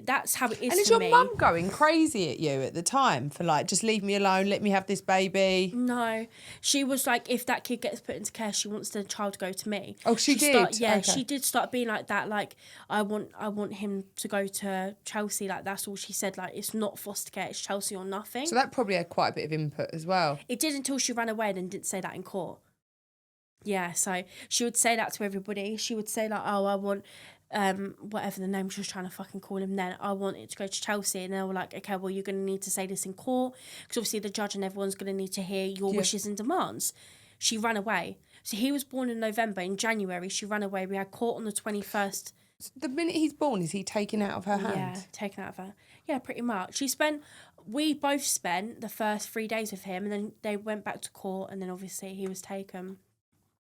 that's how it is. And is for your me. mum going crazy at you at the time for like, just leave me alone, let me have this baby? No, she was like, if that kid gets put into care, she wants the child to go to me. Oh, she did? Yeah, Okay. she did start being like that. Like, I want him to go to Chelsea. Like, that's all she said. Like, it's not foster care, it's Chelsea or nothing. So that probably had quite a bit of input as well. It did until she ran away and then didn't say that in court. Yeah, so she would say that to everybody. She would say like, oh, I want whatever the name she was trying to fucking call him then, I want it to go to Chelsea. And they were like, okay, well, you're going to need to say this in court because obviously the judge and everyone's going to need to hear your wishes and demands. She ran away. So he was born in November. In January, she ran away. We had court on the 21st. The minute he's born, is he taken out of her hand? Yeah, taken out of her. Yeah, pretty much. We both spent the first 3 days with him and then they went back to court and then obviously he was taken.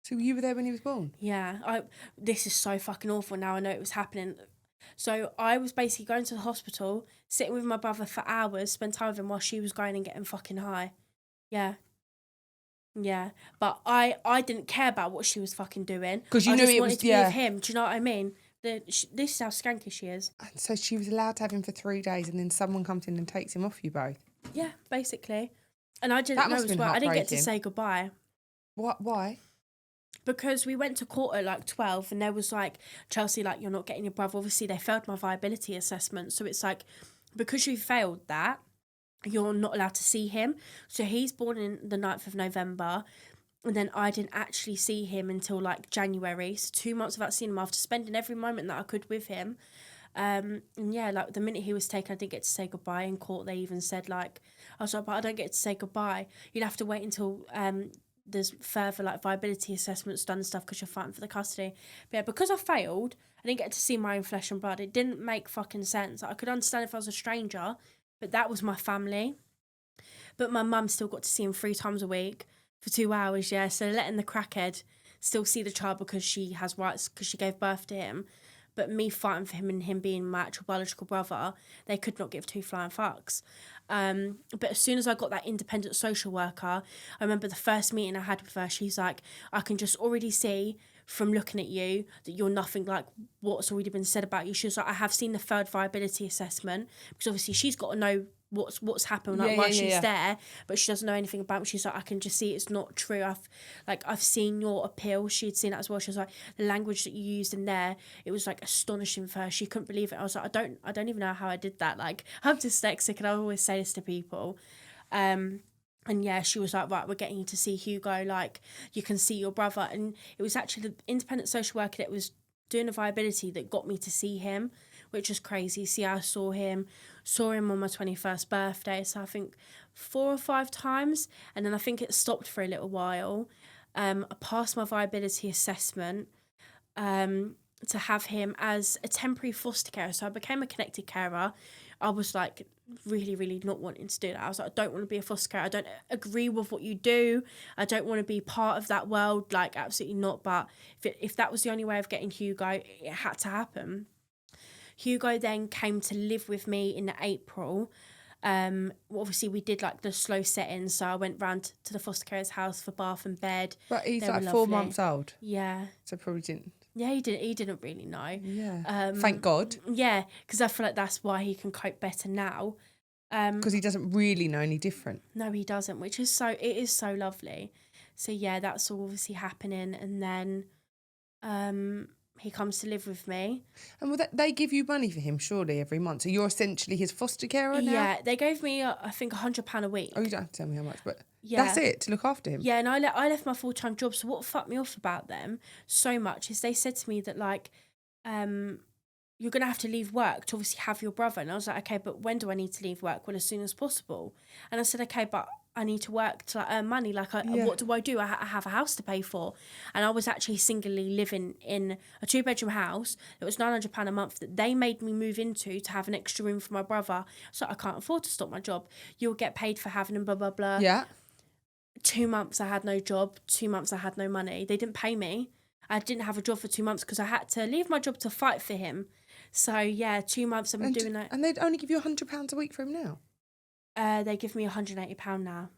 So you were there when he was born? Yeah, this is so fucking awful now. I know it was happening. So I was basically going to the hospital, sitting with my brother for hours, spend time with him while she was going and getting fucking high. Yeah. Yeah. But I didn't care about what she was fucking doing. Because you knew it was, to be with him. Do you know what I mean? This is how skanky she is. And so she was allowed to have him for 3 days and then someone comes in and takes him off you both? Yeah, basically. And I didn't know as well. I didn't get to say goodbye. What? Why? Because we went to court at like 12 and there was like, Chelsea, like, you're not getting your brother. Obviously, they failed my viability assessment. So it's like, because you failed that, you're not allowed to see him. So he's born in the 9th of November. And then I didn't actually see him until like January. So 2 months without seeing him after spending every moment that I could with him. And yeah, like the minute he was taken, I didn't get to say goodbye in court. They even said like, I was like, but I don't get to say goodbye. You'll have to wait until there's further like viability assessments done and stuff because you're fighting for the custody. But yeah, because I failed, I didn't get to see my own flesh and blood. It didn't make fucking sense. I could understand if I was a stranger, but that was my family. But my mum still got to see him 3 times a week for 2 hours, yeah. So letting the crackhead still see the child because she has rights because she gave birth to him. But me fighting for him and him being my actual biological brother, they could not give 2 flying fucks. But as soon as I got that independent social worker, I remember the first meeting I had with her, she's like, I can just already see from looking at you that you're nothing like what's already been said about you. She was like, I have seen the 3rd viability assessment because obviously she's got to know what's happened while she's there, but she doesn't know anything about it. She's like, I can just see it's not true. I've seen your appeal. She'd seen that as well. She was like, the language that you used in there, it was like astonishing for her. She couldn't believe it. I was like, I don't even know how I did that. Like, I'm dyslexic and I always say this to people. And yeah, she was like, right, we're getting you to see Hugo, like you can see your brother. And it was actually the independent social worker that was doing a viability that got me to see him, which was crazy. See, I saw him on my 21st birthday, so I think 4 or 5 times, and then I think it stopped for a little while. I passed my viability assessment to have him as a temporary foster carer, so I became a connected carer. I was like really, really not wanting to do that. I was like, I don't want to be a foster carer. I don't agree with what you do. I don't want to be part of that world, like absolutely not. But if that was the only way of getting Hugo, it had to happen. Hugo then came to live with me in April. Obviously we did like the slow setting, so I went round to the foster carer's house for bath and bed. But he's like 4 months old. Yeah. So probably didn't. Yeah, he didn't really know. Yeah. Thank God. Yeah, because I feel like that's why he can cope better now. Because he doesn't really know any different. No, he doesn't, which is it is so lovely. So yeah, that's all obviously happening, and then he comes to live with me. And will they give you money for him, surely, every month? So you're essentially his foster carer now? Yeah, they gave me, I think, £100 a week. Oh, you don't have to tell me how much, but that's it, to look after him? Yeah, and I left my full-time job, so what fucked me off about them so much is they said to me that, like, you're going to have to leave work to obviously have your brother. And I was like, okay, but when do I need to leave work? Well, as soon as possible. And I said, okay, but I need to work to like, earn money. Like, what do? I have a house to pay for. And I was actually singly living in a 2-bedroom house that was £900 a month that they made me move into to have an extra room for my brother. So I can't afford to stop my job. You'll get paid for having them, blah, blah, blah. Yeah. 2 months I had no job. 2 months I had no money. They didn't pay me. I didn't have a job for 2 months because I had to leave my job to fight for him. So, yeah, 2 months I'm doing that. And they'd only give you £100 a week for him now? They give me £180 now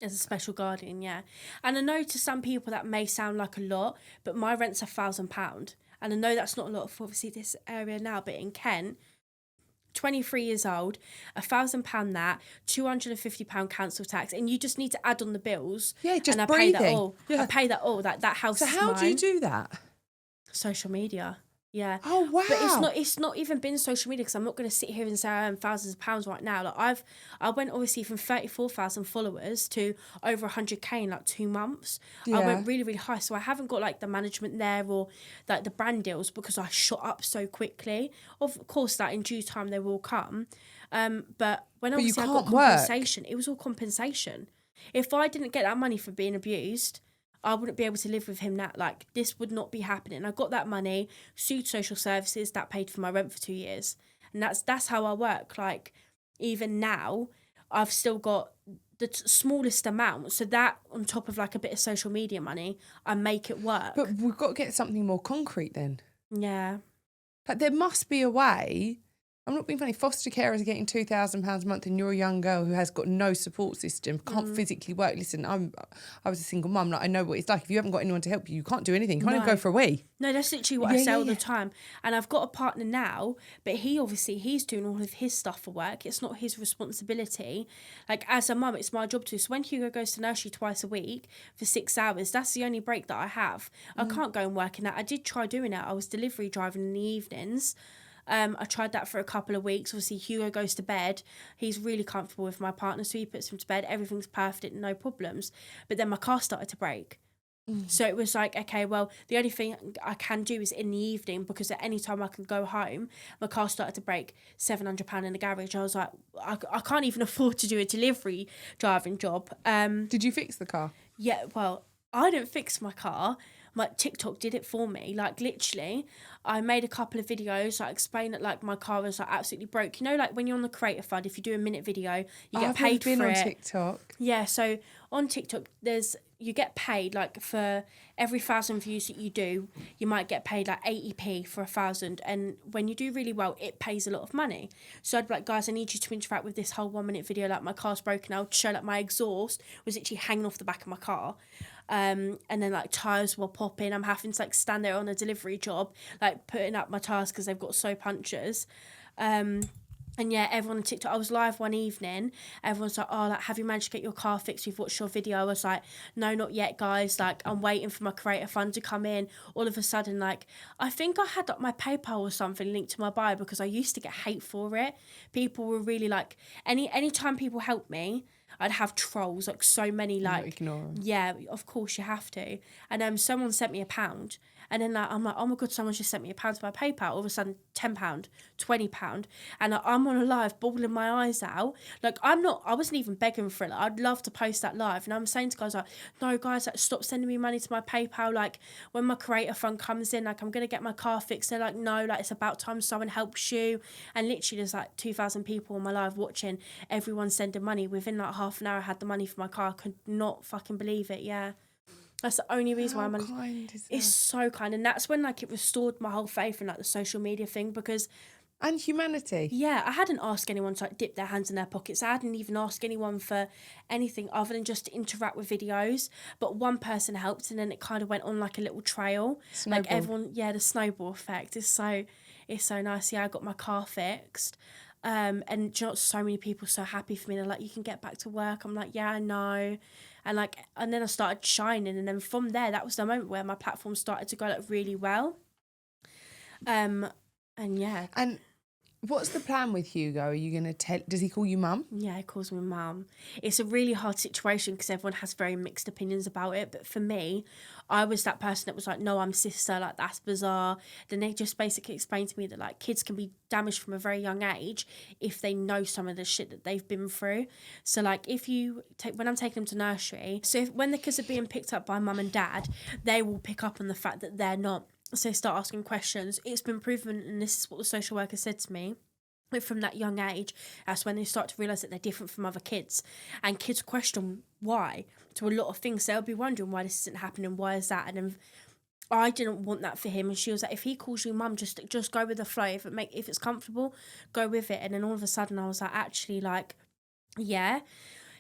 as a special guardian, yeah. And I know to some people that may sound like a lot, but my rent's £1,000. And I know that's not a lot for obviously this area now, but in Kent, 23 years old, £1,000 that, £250 council tax, and you just need to add on the bills. Yeah, just and breathing. I pay that all. Yeah. I pay that all. That house. So is how mine. do you do that? Social media. Yeah. Oh wow. But it's not even been social media because I'm not going to sit here and say I earn thousands of pounds right now. Like I went obviously from 34,000 followers to over 100k in like 2 months. Yeah. I went really, really high. So I haven't got like the management there or like the brand deals because I shot up so quickly. Of course, that in due time they will come. But when obviously I got compensation, it was all compensation. If I didn't get that money for being abused, I wouldn't be able to live with him now. Like, this would not be happening. I got that money, sued social services, that paid for my rent for 2 years. And that's how I work. Like, even now, I've still got the smallest amount. So that, on top of, like, a bit of social media money, I make it work. But we've got to get something more concrete then. Yeah. Like, there must be a way. I'm not being funny. Foster carers are getting £2,000 a month, and you're a young girl who has got no support system, can't physically work. Listen, I was a single mum. Like, I know what it's like. If you haven't got anyone to help you, you can't do anything. You can't even go for a wee. No, that's literally what I say all the time. And I've got a partner now, but he's doing all of his stuff for work. It's not his responsibility. Like, as a mum, it's my job to. So when Hugo goes to nursery twice a week for 6 hours, that's the only break that I have. I can't go and work in that. I did try doing it. I was delivery driving in the evenings. I tried that for a couple of weeks. Obviously, Hugo goes to bed. He's really comfortable with my partner, so he puts him to bed. Everything's perfect, no problems. But then my car started to break. So it was like, okay, well, the only thing I can do is in the evening because at any time I can go home. My car started to break, £700 in the garage. I was like, I can't even afford to do a delivery driving job. Did you fix the car? Yeah, well, I didn't fix my car. My TikTok did it for me. Like, literally, I made a couple of videos. I explained that, like, my car was, like, absolutely broke. You know, like, when you're on the Creator Fund, if you do a minute video, you get paid for it. I've been on TikTok. Yeah, so on TikTok, you get paid, like, for every 1,000 views that you do, you might get paid, like, 80p for 1,000. And when you do really well, it pays a lot of money. So I'd be like, guys, I need you to interact with this whole 1 minute video. Like, my car's broken. I'll show, like, my exhaust was actually hanging off the back of my car. And then, like, tyres were popping. I'm having to, like, stand there on a delivery job, like, putting up my tyres because they've got so punctures. And yeah, everyone on TikTok, I was live one evening. Everyone's like, oh, like, have you managed to get your car fixed? We've watched your video. I was like, no, not yet, guys. Like, I'm waiting for my Creator Fund to come in. All of a sudden, like, I think I had, like, my PayPal or something linked to my bio because I used to get hate for it. People were really, like, any time people helped me, I'd have trolls, like, so many, like... Ignore them. Yeah, of course you have to. And someone sent me £1. And then, like, I'm like, oh my God, someone just sent me £1 to my PayPal. All of a sudden, £10, £20. And I'm on a live bawling my eyes out. Like, I wasn't even begging for it. Like, I'd love to post that live. And I'm saying to guys, like, no, guys, like, stop sending me money to my PayPal. Like, when my Creator Fund comes in, like, I'm going to get my car fixed. They're like, no, like, it's about time someone helps you. And literally, there's, like, 2,000 people on my live watching. Everyone sending money. Within, like, half an hour, I had the money for my car. I could not fucking believe it, yeah. That's the only reason why How kind is that? It's so kind. And that's when, like, it restored my whole faith in, like, the social media thing because... And humanity. Yeah, I hadn't asked anyone to, like, dip their hands in their pockets. I hadn't even asked anyone for anything other than just to interact with videos. But one person helped and then it kind of went on, like, a little trail. Snowball. Like, everyone... Yeah, the snowball effect is so nice. Yeah, I got my car fixed. And do you know what? So many people so happy for me. They're like, you can get back to work. I'm like, yeah, I know. And then I started shining. And then from there, that was the moment where my platform started to go, like, really well. And yeah. And What's the plan with Hugo? Are you going to tell... Does he call you mum? Yeah, he calls me mum. It's a really hard situation because everyone has very mixed opinions about it. But for me, I was that person that was like, no, I'm sister. Like, that's bizarre. Then they just basically explained to me that, like, kids can be damaged from a very young age if they know some of the shit that they've been through. So, like, if you take... When I'm taking them to nursery, so when the kids are being picked up by mum and dad, they will pick up on the fact that they're not. So they start asking questions. It's been proven, and this is what the social worker said to me, from that young age, that's when they start to realise that they're different from other kids. And kids question why to a lot of things. They'll be wondering why this isn't happening, why is that? And then I didn't want that for him. And she was like, if he calls you mum, just go with the flow. If it's comfortable, go with it. And then all of a sudden I was like, actually, like, yeah.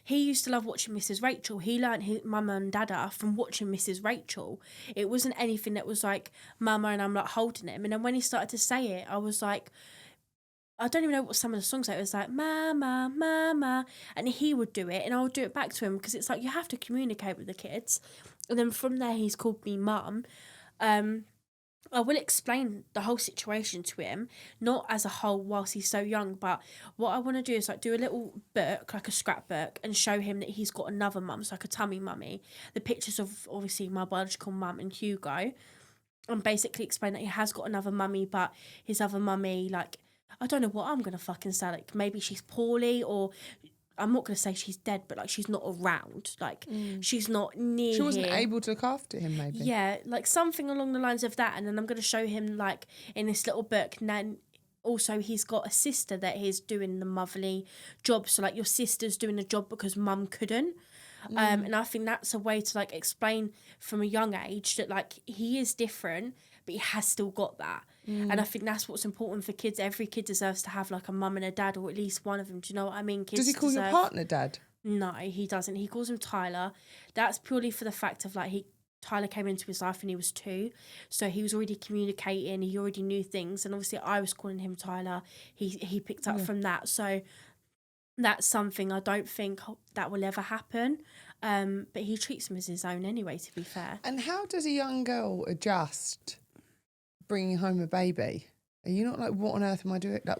He used to love watching Mrs. Rachel. He learnt his mama and dada from watching Mrs. Rachel. It wasn't anything that was like mama and I'm like holding him. And then when he started to say it, I was like, I don't even know what some of the songs are. It was like, mama, mama. And he would do it and I would do it back to him because it's like you have to communicate with the kids. And then from there, he's called me mum. I will explain the whole situation to him, not as a whole whilst he's so young, but what I want to do is like do a little book, like a scrapbook, and show him that he's got another mum, so like a tummy mummy. The pictures of obviously my biological mum and Hugo, and basically explain that he has got another mummy, but his other mummy, like, I don't know what I'm going to fucking say. Like, maybe she's poorly, or I'm not going to say she's dead, but, like, she's not around. Like, she's not near She wasn't here. able to look after him, maybe. Yeah, like, something along the lines of that. And then I'm going to show him, like, in this little book. And then also he's got a sister that is doing the motherly job. So, like, your sister's doing the job because mum couldn't. And I think that's a way to, like, explain from a young age that, like, he is different, but he has still got that. And I think that's what's important for kids. Every kid deserves to have, like, a mum and a dad, or at least one of them. Do you know what I mean? Kids Does he call your partner dad? No, he doesn't. He calls him Tyler. That's purely for the fact of, like, Tyler came into his life when he was 2, so he was already communicating. He already knew things, and obviously I was calling him Tyler. He picked up from that. So that's something I don't think that will ever happen. But he treats him as his own anyway, to be fair. And how does a young girl adjust bringing home a baby? Are you not like, what on earth am I doing? Like,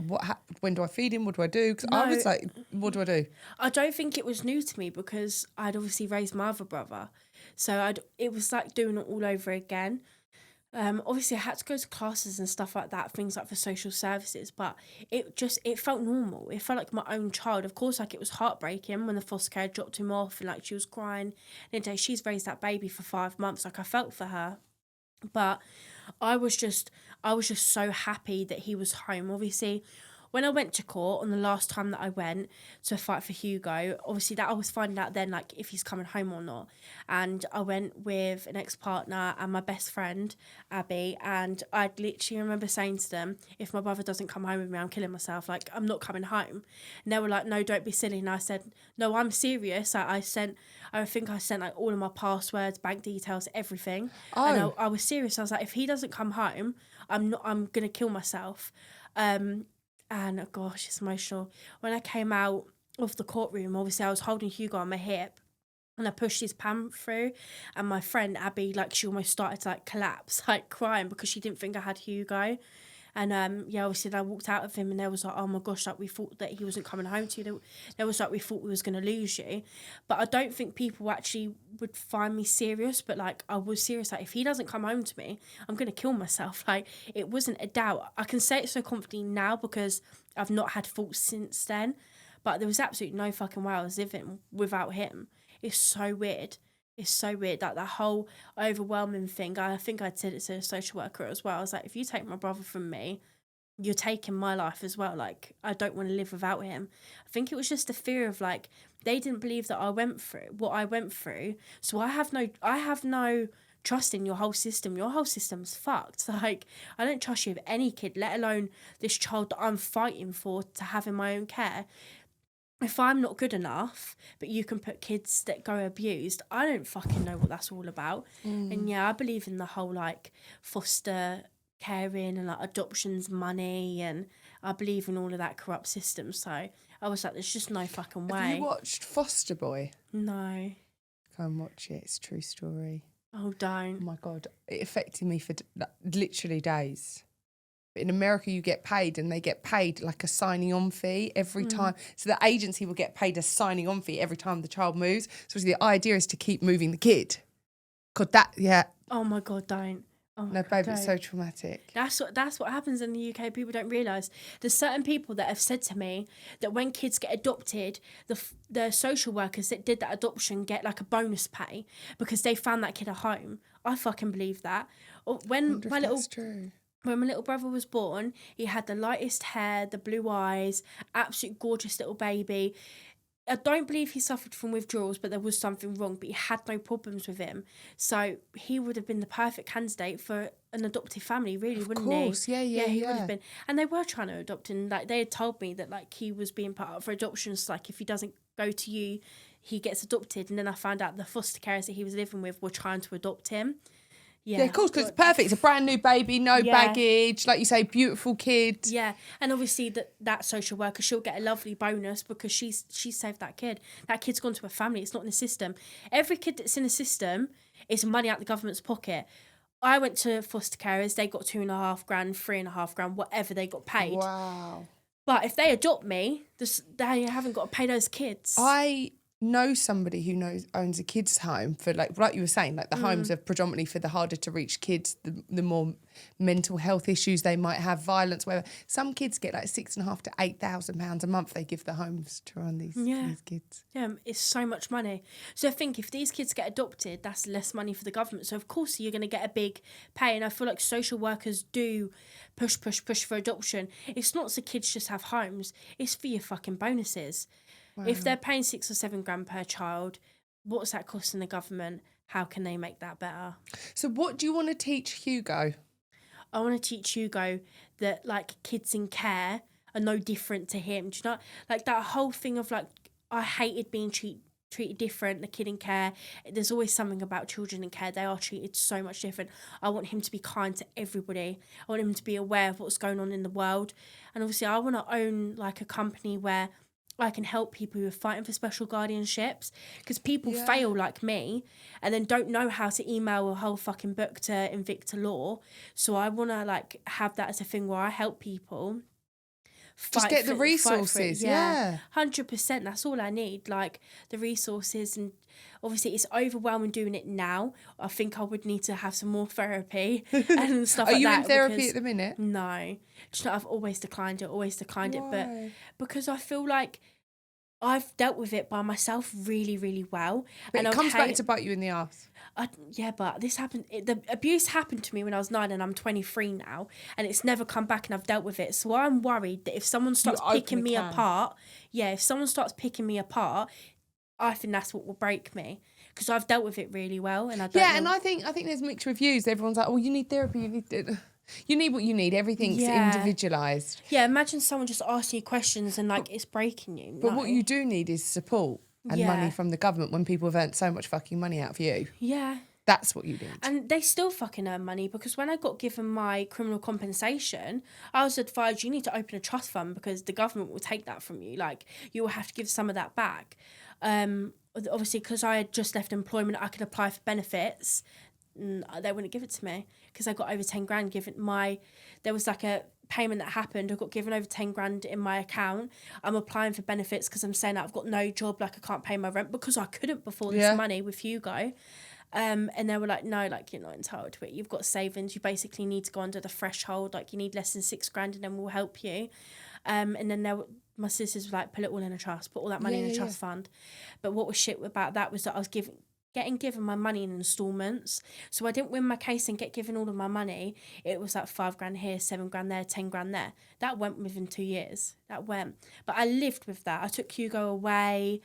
when do I feed him? What do I do? Because I was like, what do I do? I don't think it was new to me because I'd obviously raised my other brother. So it was like doing it all over again. Obviously I had to go to classes and stuff like that, things like for social services, but it felt normal. It felt like my own child. Of course, like, it was heartbreaking when the foster care dropped him off and, like, she was crying. And she's raised that baby for 5 months. Like, I felt for her. But I was just so happy that he was home. Obviously, when I went to court on the last time that I went to fight for Hugo, obviously that I was finding out then, like, if he's coming home or not. And I went with an ex-partner and my best friend, Abby, and I literally remember saying to them, if my brother doesn't come home with me, I'm killing myself. Like, I'm not coming home. And they were like, no, don't be silly. And I said, no, I'm serious. I think I sent like all of my passwords, bank details, everything. Oh. And I was serious. I was like, if he doesn't come home, I'm going to kill myself. And gosh, it's emotional. When I came out of the courtroom, obviously I was holding Hugo on my hip and I pushed his pan through, and my friend Abby, like, she almost started to, like, collapse, like, crying because she didn't think I had Hugo. And obviously I walked out of him and they was like, oh my gosh, like, we thought that he wasn't coming home to you. They was like, we thought we was going to lose you. But I don't think people actually would find me serious, but, like, I was serious. Like, if he doesn't come home to me, I'm going to kill myself. Like, it wasn't a doubt. I can say it so confidently now because I've not had thoughts since then, but there was absolutely no fucking way I was living without him. It's so weird. It's so weird, that whole overwhelming thing. I think I'd said it to a social worker as well. I was like, if you take my brother from me, you're taking my life as well. Like, I don't want to live without him. I think it was just the fear of, like, they didn't believe that I went through what I went through. So I have no trust in your whole system. Your whole system's fucked. Like, I don't trust you with any kid, let alone this child that I'm fighting for to have in my own care. If I'm not good enough, but you can put kids that go abused, I don't fucking know what that's all about. And yeah, I believe in the whole, like, foster caring and, like, adoptions money, and I believe in all of that corrupt system. So I was like, there's just no fucking way. Have you watched Foster Boy? No. Go and watch it. It's a true story. Oh, don't. Oh my God. It affected me for literally days. But in America, you get paid, and they get paid like a signing on fee every time. So the agency will get paid a signing on fee every time the child moves. So the idea is to keep moving the kid. Oh my God, don't. Oh my No, God, babe, don't. it's so traumatic. That's what happens in the UK. People don't realise. There's certain people that have said to me that when kids get adopted, the social workers that did that adoption get like a bonus pay because they found that kid a home. I fucking believe that. When my little brother was born, he had the lightest hair, the blue eyes, absolute gorgeous little baby. I don't believe he suffered from withdrawals, but there was something wrong, but he had no problems with him. So he would have been the perfect candidate for an adoptive family, really, wouldn't he? Of course, yeah. He would have been. And they were trying to adopt him. Like, they had told me that, like, he was being put up for adoptions. Like, if he doesn't go to you, he gets adopted. And then I found out the foster carers that he was living with were trying to adopt him. Yeah, of course, because it's perfect. It's a brand new baby, no baggage, like you say, beautiful kid. Yeah, and obviously that social worker, she'll get a lovely bonus because she's saved that kid. That kid's gone to a family. It's not in the system. Every kid that's in the system is money out the government's pocket. I went to foster carers. They got $2,500, $3,500, whatever they got paid. Wow. But if they adopt me, they haven't got to pay those kids. I know somebody who owns a kids' home for like you were saying, like the homes are predominantly for the harder to reach kids, the more mental health issues they might have, violence, whatever. Some kids get like £6,500 to £8,000 a month. They give the homes to run these kids. Yeah, it's so much money. So I think if these kids get adopted, that's less money for the government. So of course you're going to get a big pay. And I feel like social workers do push for adoption. It's not so kids just have homes. It's for your fucking bonuses. Wow. If they're paying £6 or £7 per child, what's that costing the government? How can they make that better? So what do you want to teach Hugo? I want to teach Hugo that, like, kids in care are no different to him. Do you know? Like, that whole thing of, like, I hated being treated different, the kid in care. There's always something about children in care. They are treated so much different. I want him to be kind to everybody. I want him to be aware of what's going on in the world. And obviously I want to own, like, a company where I can help people who are fighting for special guardianships, because people fail like me and then don't know how to email a whole fucking book to Invicta Law. So I want to, like, have that as a thing where I help people. Just get the resources, yeah. 100%, that's all I need, like, the resources. And obviously it's overwhelming doing it now. I think I would need to have some more therapy and stuff like that. Are you in therapy at the minute? No. Just, I've always declined it. Why? But because I feel like I've dealt with it by myself really, really well. But and it comes back to bite you in the arse. But this happened. The abuse happened to me when I was 9, and I'm 23 now, and it's never come back, and I've dealt with it. So I'm worried that if someone starts picking me apart, I think that's what will break me, because I've dealt with it really well, and I don't. Yeah, and I think there's mixed reviews. Everyone's like, "Oh, you need therapy. You need what you need. Everything's individualised." Yeah, imagine someone just asking you questions and, like, it's breaking you. But what you do need is support and money from the government when people have earned so much fucking money out of you. Yeah. That's what you need. And they still fucking earn money, because when I got given my criminal compensation, I was advised, you need to open a trust fund because the government will take that from you. Like, you will have to give some of that back. Obviously, because I had just left employment, I could apply for benefits. They wouldn't give it to me because I got over 10 grand given there was like a payment that happened. I got given over 10 grand in my account. I'm applying for benefits because I'm saying that I've got no job, like I can't pay my rent, because I couldn't before this money with Hugo. And they were like, no, like, you're not entitled to it. You've got savings. You basically need to go under the threshold. Like, you need less than 6 grand and then we'll help you. And then my sisters were like, put it all in a trust, put all that money in a trust fund. But what was shit about that was that I was getting given my money in instalments. So I didn't win my case and get given all of my money. It was like 5 grand here, 7 grand there, 10 grand there. That went within 2 years. That went. But I lived with that. I took Hugo away,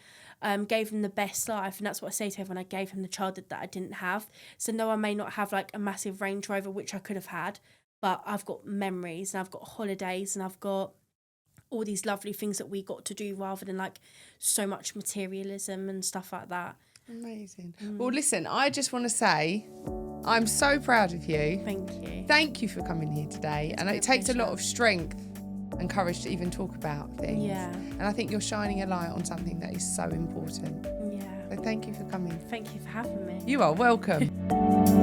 gave him the best life. And that's what I say to everyone. I gave him the childhood that I didn't have. So no, I may not have like a massive Range Rover, which I could have had, but I've got memories and I've got holidays and I've got all these lovely things that we got to do, rather than like so much materialism and stuff like that. Amazing. Well, listen, I just want to say I'm so proud of you. Thank you. Thank you for coming here today. And it takes a lot of strength and courage to even talk about things. Yeah. And I think you're shining a light on something that is so important. Yeah. So thank you for coming. Thank you for having me. You are welcome.